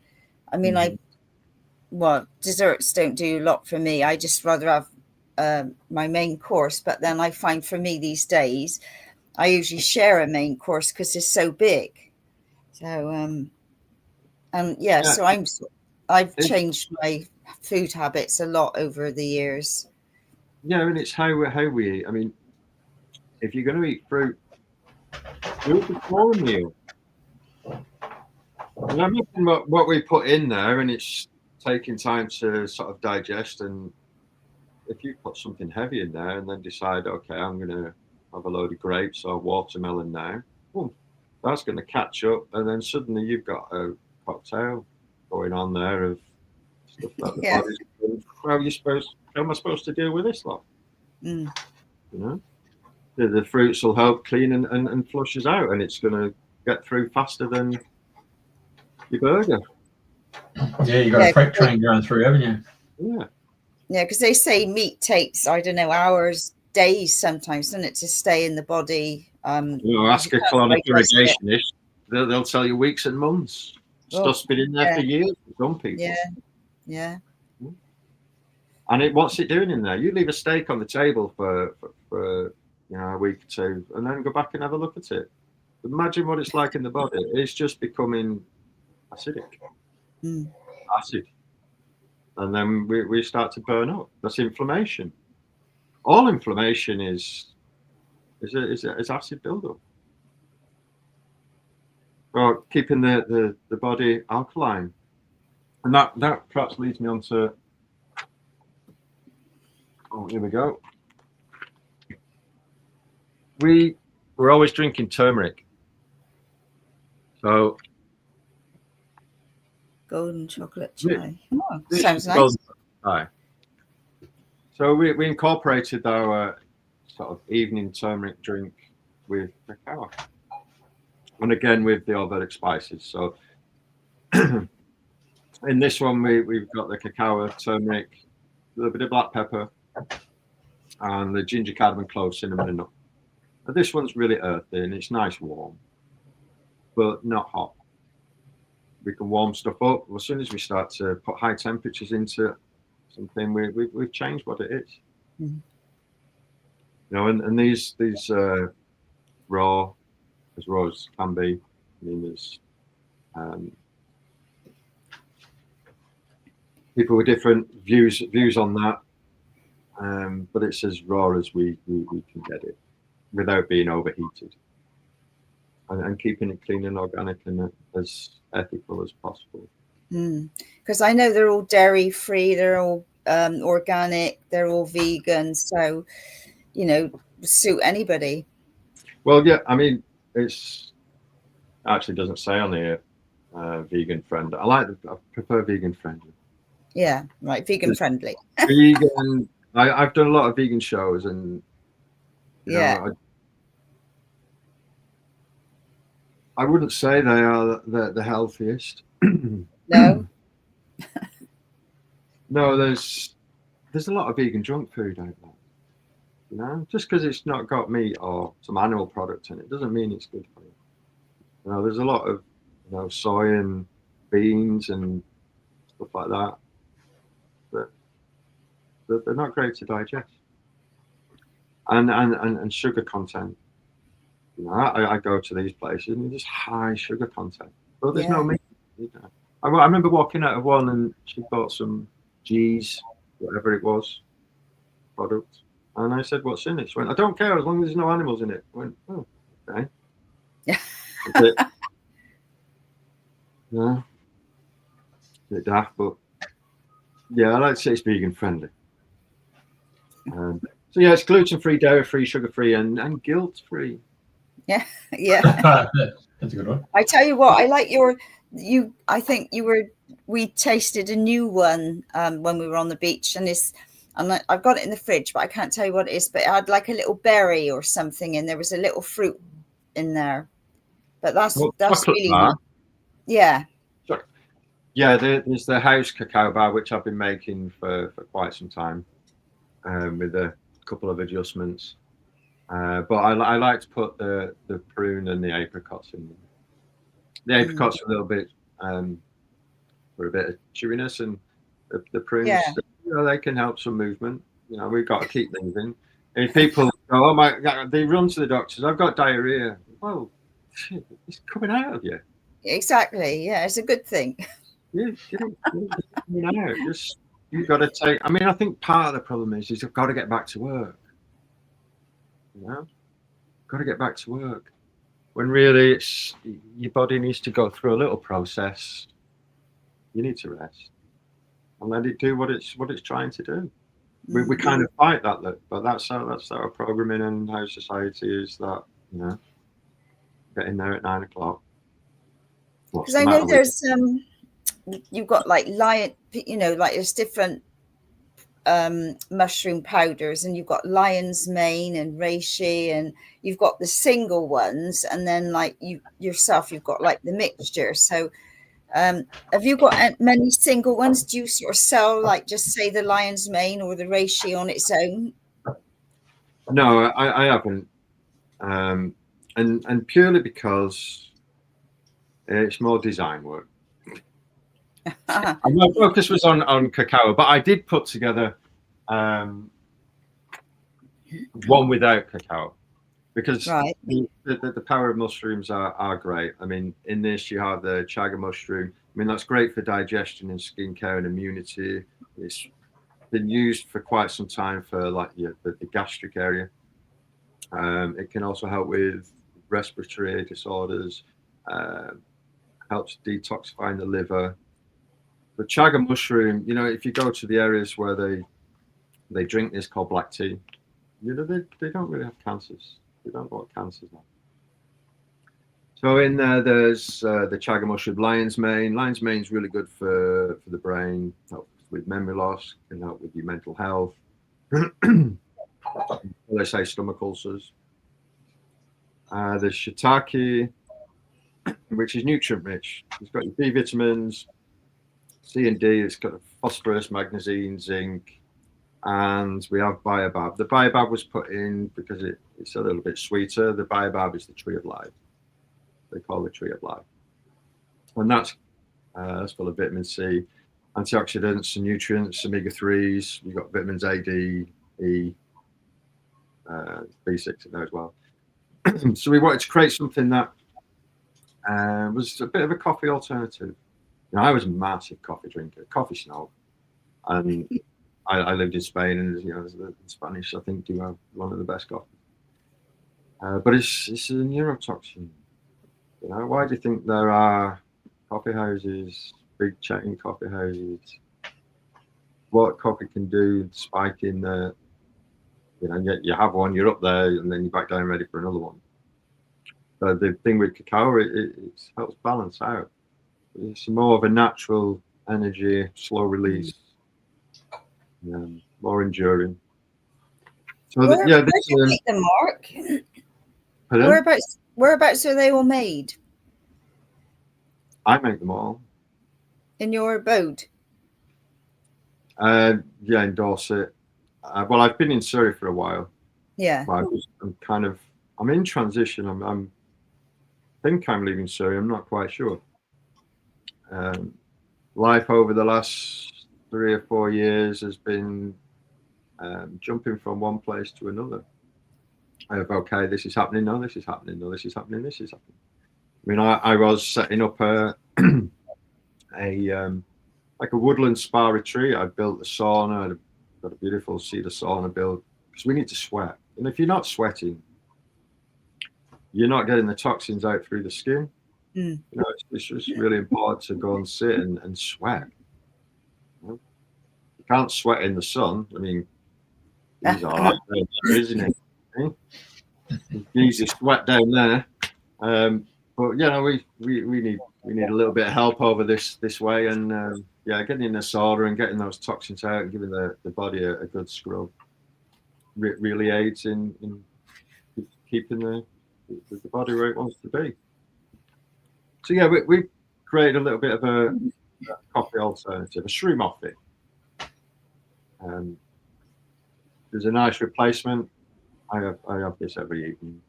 desserts don't do a lot for me. I just rather have my main course. But then I find for me these days, I usually share a main course because it's so big. So, so I've changed my food habits a lot over the years. Yeah, and it's how we eat. I mean, if you're going to eat fruit, do it before a meal. And I'm looking at what we put in there, and it's taking time to sort of digest. And if you put something heavy in there and then decide, okay, I'm going to have a load of grapes or watermelon now, that's going to catch up, and then suddenly you've got a cocktail going on there of stuff that the body's doing. How am I supposed to deal with this lot? You know, the fruits will help clean and flush us out, and it's going to get through faster than your burger. Yeah, you got a freight train going through, haven't you? Yeah, because they say meat takes, I don't know, hours, days sometimes, doesn't it, to stay in the body. Ask a colonic irrigationist, they'll tell you weeks and months. Stuff's been in there for years for some people. Yeah. And what's it doing in there? You leave a steak on the table for a week or two, and then go back and have a look at it. Imagine what it's like in the body. It's just becoming acidic. Acid. And then we start to burn up. That's inflammation. All inflammation is acid buildup. Or keeping the body alkaline. And that perhaps leads me on to, here we go. We're always drinking turmeric. So golden chocolate chai. Sounds nice. Chai. So we incorporated our sort of evening turmeric drink with cacao, and again with the Ayurvedic spices. So in this one we've got the cacao, turmeric, a little bit of black pepper, and the ginger, cardamom, clove, cinnamon, and nut. But this one's really earthy and it's nice warm, but not hot. We can warm stuff up. As soon as we start to put high temperatures into something, we've changed what it is. You know, and these raw as can be. I mean, there's people with different views on that, but it's as raw as we can get it without being overheated, and keeping it clean and organic and as ethical as possible. Because I know they're all dairy free, they're all organic, they're all vegan, so you know, suit anybody. Well, yeah, I mean, it's actually doesn't say on here vegan friendly. I prefer vegan friendly. Yeah, right, vegan friendly. Vegan. I've done a lot of vegan shows, and you know, I wouldn't say they are the healthiest. No. No, there's a lot of vegan junk food out there. You know, just because it's not got meat or some animal product in it doesn't mean it's good for you. You know, there's a lot of soy and beans and stuff like that, but they're not great to digest. And sugar content. You know, I go to these places and there's high sugar content, but there's no meat. You know. I remember walking out of one and she bought some G's, whatever it was, product. And I said, "What's in it?" She went, "I don't care as long as there's no animals in it." I went, "Oh, okay." Yeah. Yeah. A bit daft, but yeah, I like to say it's vegan friendly. So yeah, it's gluten free, dairy free, sugar free, and guilt free. Yeah, yeah. That's a good one. I tell you what, I like I think we tasted a new one when we were on the beach, and I've got it in the fridge, but I can't tell you what it is, but it had like a little berry or something, and there was a little fruit in there. But that's really bar. nice. Yeah. Sorry. Yeah, there's the house cacao bar, which I've been making for quite some time, with a couple of adjustments. But I like to put the prune and the apricots in. The apricots a little bit for a bit of chewiness, and the prunes, you know, they can help some movement. You know, we've got to keep things in. And if people go, "Oh my God," they run to the doctors, "I've got diarrhea." Well, shit, it's coming out of you. Exactly. Yeah, it's a good thing. Yeah, coming out. Just you've got to take. I mean, I think part of the problem is you've got to get back to work. You know, got to get back to work. When really it's your body needs to go through a little process. You need to rest and let it do what it's trying to do. We kind of fight that, but that's our programming and how society is. That, you know, get in there at 9 o'clock. Because I know there's you've got like you know, like there's different mushroom powders, and you've got lion's mane and reishi, and you've got the single ones, and then like you've got like the mixture. So have you got many single ones? Do you sort of sell like just say the lion's mane or the reishi on its own? No, I haven't, and purely because it's more design work. And my focus was on cacao, but I did put together one without cacao, because the power of mushrooms are great. I mean, in this you have the chaga mushroom. I mean, that's great for digestion and skincare and immunity. It's been used for quite some time for like the gastric area. It can also help with respiratory disorders, helps detoxifying the liver. The chaga mushroom, you know, if you go to the areas where they drink this called black tea, you know, they don't really have cancers. They don't know what cancers are. So in there's the chaga mushroom, lion's mane. Lion's mane is really good for the brain, helps with memory loss, can help with your mental health. They say stomach ulcers. There's shiitake, which is nutrient rich. It's got your B vitamins, C and D. It's got phosphorus, magnesium, zinc, and we have baobab. The baobab was put in because it's a little bit sweeter. The baobab is the tree of life. They call it tree of life, and that's full of vitamin C, antioxidants and nutrients, omega-3s. You've got vitamins A, D, E, B6 in there as well. So we wanted to create something that was a bit of a coffee alternative. You know, I was a massive coffee drinker, coffee snob, and I lived in Spain, and you know, the Spanish I think do have one of the best coffee. But it's a neurotoxin. You know, why do you think there are coffee houses, big chain coffee houses? What coffee can do, spike in the, you know, you have one, you're up there, and then you're back down ready for another one. But the thing with cacao, it helps balance out. It's more of a natural energy, slow release, more enduring. So where do you make them, Mark? Whereabouts are they all made? I make them all. In your abode? Yeah, in Dorset. Well, I've been in Surrey for a while. Yeah. I'm in transition. I think I'm leaving Surrey. I'm not quite sure. Life over the last 3 or 4 years has been jumping from one place to another. of, okay, this is happening, no, this is happening, no, this is happening, this is happening. I mean, I was setting up a like a woodland spa retreat. I built a sauna. I've got a beautiful cedar sauna built, because we need to sweat. And if you're not sweating, you're not getting the toxins out through the skin. You know, it's just really important to go and sit and sweat. You can't sweat in the sun. I mean, he's all right there, isn't he? Easy sweat down there. But you know, we need a little bit of help over this way, and yeah, getting in the sauna and getting those toxins out and giving the body a good scrub really aids in keeping the body where it wants to be. So yeah, we created a little bit of a coffee alternative, a shroom coffee. There's a nice replacement. I have this every evening.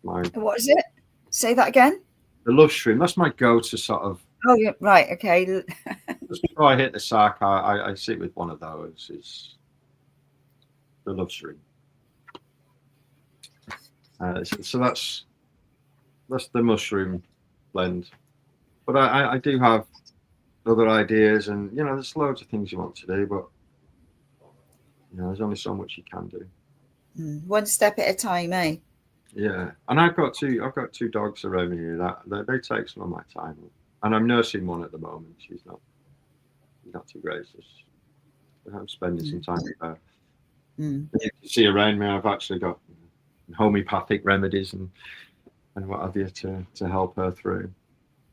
What is it? Say that again. The love shroom. That's my go-to sort of. Oh yeah, right. Okay. Just before I hit the sack, I sit with one of those. It's the love shroom. So that's the mushroom blend. But I do have other ideas, and you know, there's loads of things you want to do, but you know, there's only so much you can do. One step at a time, eh? Yeah, and I've got two dogs around here that they take some of my time, and I'm nursing one at the moment. She's not too great. I'm spending some time with her. You can see around me, I've actually got homeopathic remedies and what have you to help her through.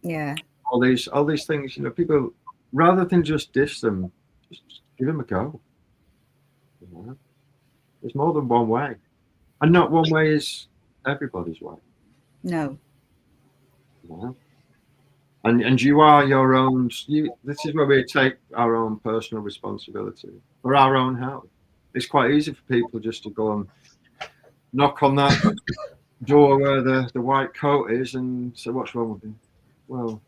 Yeah. All these things, you know, people, rather than just dish them, just give them a go. You know? There's more than one way, and not one way is everybody's way. No. You know? And you are your own. This is where we take our own personal responsibility for our own health. It's quite easy for people just to go and knock on that door where the white coat is and say, "What's wrong with you?" Well,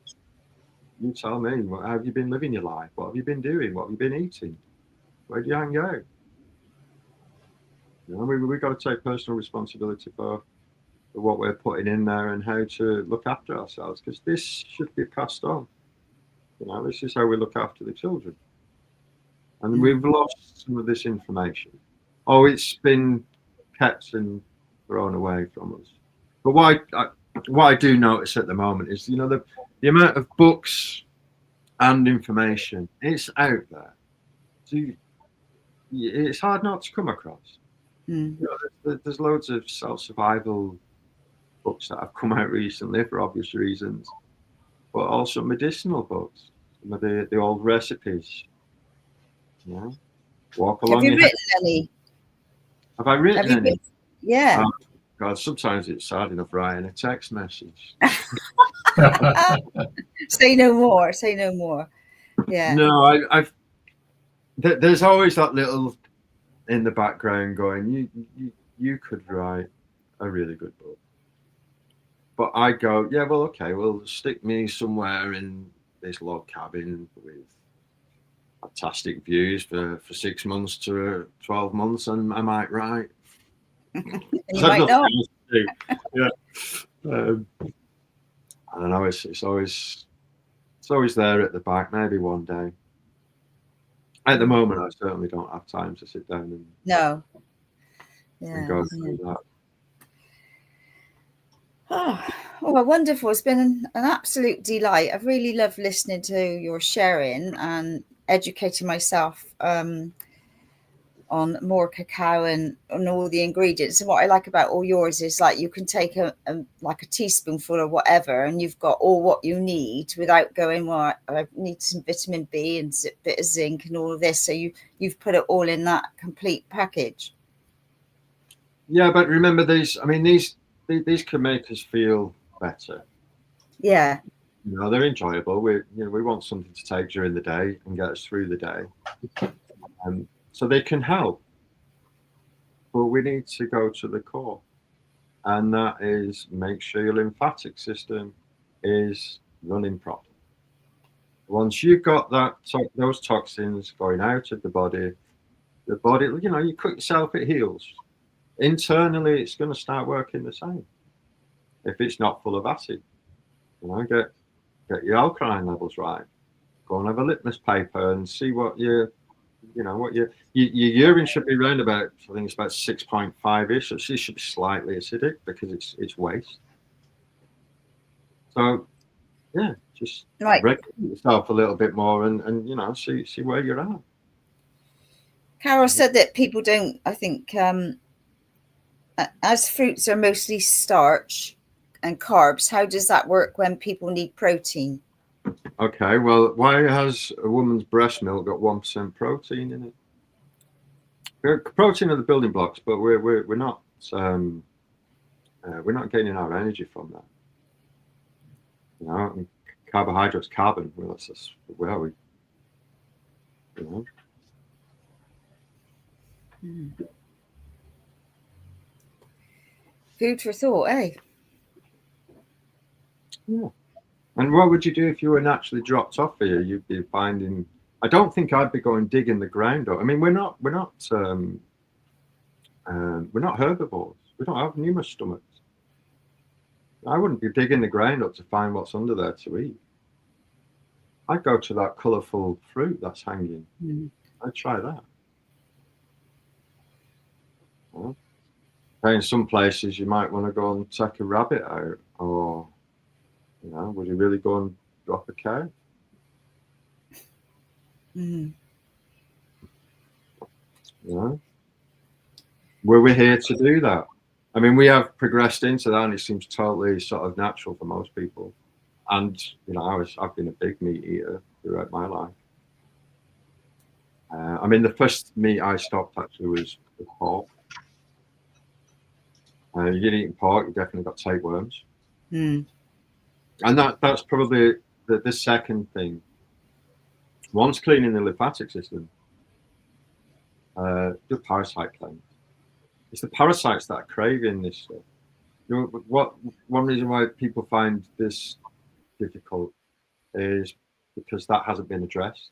you tell me. How have you been living your life? What have you been doing? What have you been eating? Where do you hang out? You know, we've got to take personal responsibility for what we're putting in there and how to look after ourselves, because this should be passed on. You know, this is how we look after the children. And we've lost some of this information. Oh, it's been kept and thrown away from us. But what I do notice at the moment is, you know, the amount of books and information, it's out there. So it's hard not to come across. You know, there's loads of self-survival books that have come out recently for obvious reasons, but also medicinal books, some of the old recipes. You know, walk along. Have you written any? Have I written any? Yeah. God, sometimes it's sad enough writing a text message. Say no more. Say no more. Yeah. No, there's always that little in the background going, you could write a really good book. But I go, yeah, well, okay, well, stick me somewhere in this log cabin with fantastic views for 6 months to 12 months, and I might write. You might not. Yeah. I don't know. It's always there at the back. Maybe one day. At the moment, I certainly don't have time to sit down and and go through that. Oh, well, wonderful. It's been an absolute delight. I've really loved listening to your sharing and educating myself on more cacao and on all the ingredients. And what I like about all yours is, like, you can take a teaspoonful or whatever, and you've got all what you need without going, well, I need some vitamin B and a bit of zinc and all of this. So you've put it all in that complete package. Yeah, but remember these can make us feel better. Yeah. You know, they're enjoyable. We want something to take during the day and get us through the day. So they can help. But we need to go to the core. And that is, make sure your lymphatic system is running properly. Once you've got those toxins going out of the body, you know, you cut yourself, it heals. internally it's going to start working the same. If it's not full of acid, get your alkaline levels right. Go and have a litmus paper and see what your urine should be around about. I think it's about 6.5-ish. So it should be slightly acidic because it's waste. So yeah, just regulate yourself a little bit more and see where you're at. Carol said that people don't, I think, as fruits are mostly starch and carbs, how does that work when people need protein? Okay, well, why has a woman's breast milk got 1% protein in it? Protein are the building blocks, but we're not gaining our energy from that. And carbohydrates, carbon. Well, that's where we. Food for thought, eh? Yeah. And what would you do if you were naturally dropped off here? You'd be finding. I don't think I'd be going digging the ground up. I mean, we're not herbivores. We don't have numerous stomachs. I wouldn't be digging the ground up to find what's under there to eat. I'd go to that colourful fruit that's hanging. I'd try that. Well, in some places, you might want to go and take a rabbit out, or would you really go and drop a cow? We're here to do that. I mean, we have progressed into that, and it seems totally sort of natural for most people. And I've been a big meat eater throughout my life. I mean, the first meat I stopped actually was pork. You get eating pork, you definitely got tapeworms. And that's probably the second thing. One's cleaning the lymphatic system. Do parasite cleanse. It's the parasites that are craving this stuff. One reason why people find this difficult is because that hasn't been addressed.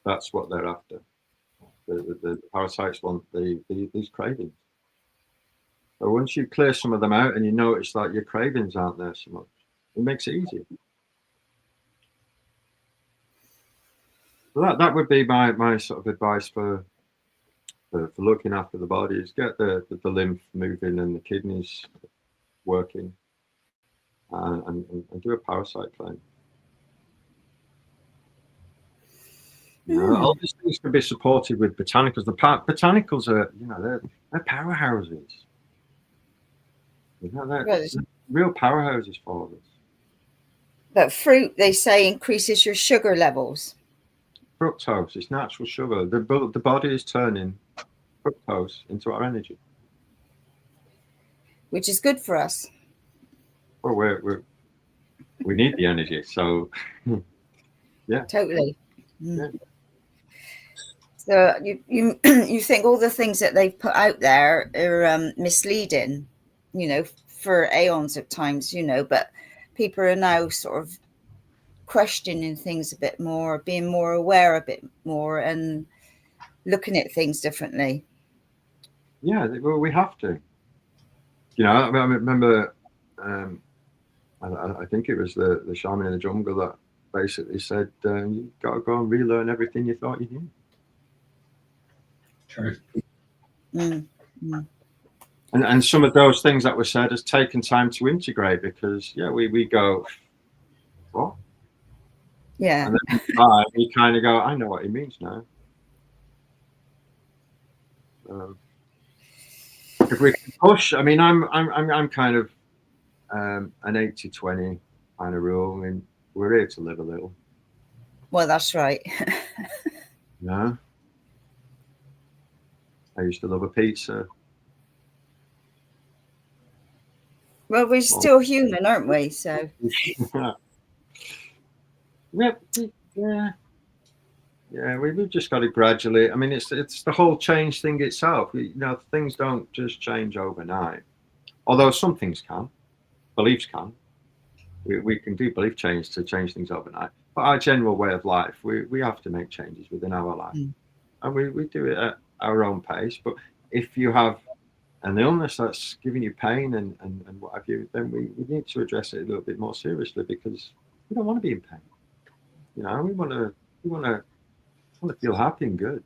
That's what they're after. The parasites want these cravings. But once you clear some of them out and you notice that your cravings aren't there so much, it makes it easier. So that would be my sort of advice for looking after the body, is get the lymph moving and the kidneys working, and do a parasite cleanse. All these things can be supported with botanicals. The botanicals are, they're powerhouses. They're real powerhouses for us. But fruit, they say, increases your sugar levels. Fructose, it's natural sugar. The body is turning fructose into our energy, which is good for us. Well, we need the energy, so yeah, totally. Yeah. So you think all the things that they've put out there are misleading, for aeons of times, but people are now sort of questioning things a bit more, being more aware a bit more, and looking at things differently. Yeah, well, we have to. I remember, I think it was the shaman in the jungle that basically said, you got to go and relearn everything you thought you knew. True. And some of those things that were said has taken time to integrate, because we go, what? Yeah. And then we kind of go, I know what he means now. If we can push, I mean, I'm kind of an 80-20 kind of rule. I mean, we're here to live a little. Well, that's right. Yeah. I used to love a pizza. Well, we're still human, aren't we? So. Yeah, we've just got to gradually. I mean, it's the whole change thing itself. Things don't just change overnight. Although some things can, beliefs can. We can do belief change to change things overnight. But our general way of life, we have to make changes within our life, and we do it at our own pace. But if you have an illness that's giving you pain and what have you, then we need to address it a little bit more seriously, because we don't want to be in pain. You know, we want to feel happy and good.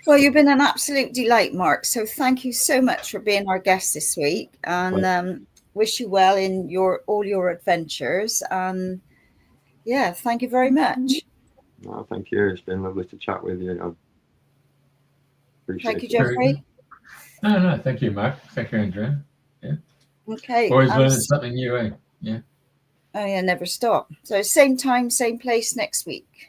Well, you've been an absolute delight, Mark. So thank you so much for being our guest this week, and wish you well in all your adventures. And yeah, thank you very much. No, thank you. It's been lovely to chat with you. I appreciate Thank you, it. Jeffrey. No, thank you, Mark. Thank you, Andrea. Yeah. Okay. Always learning something new, eh? Yeah. Oh yeah, never stop. So same time, same place next week.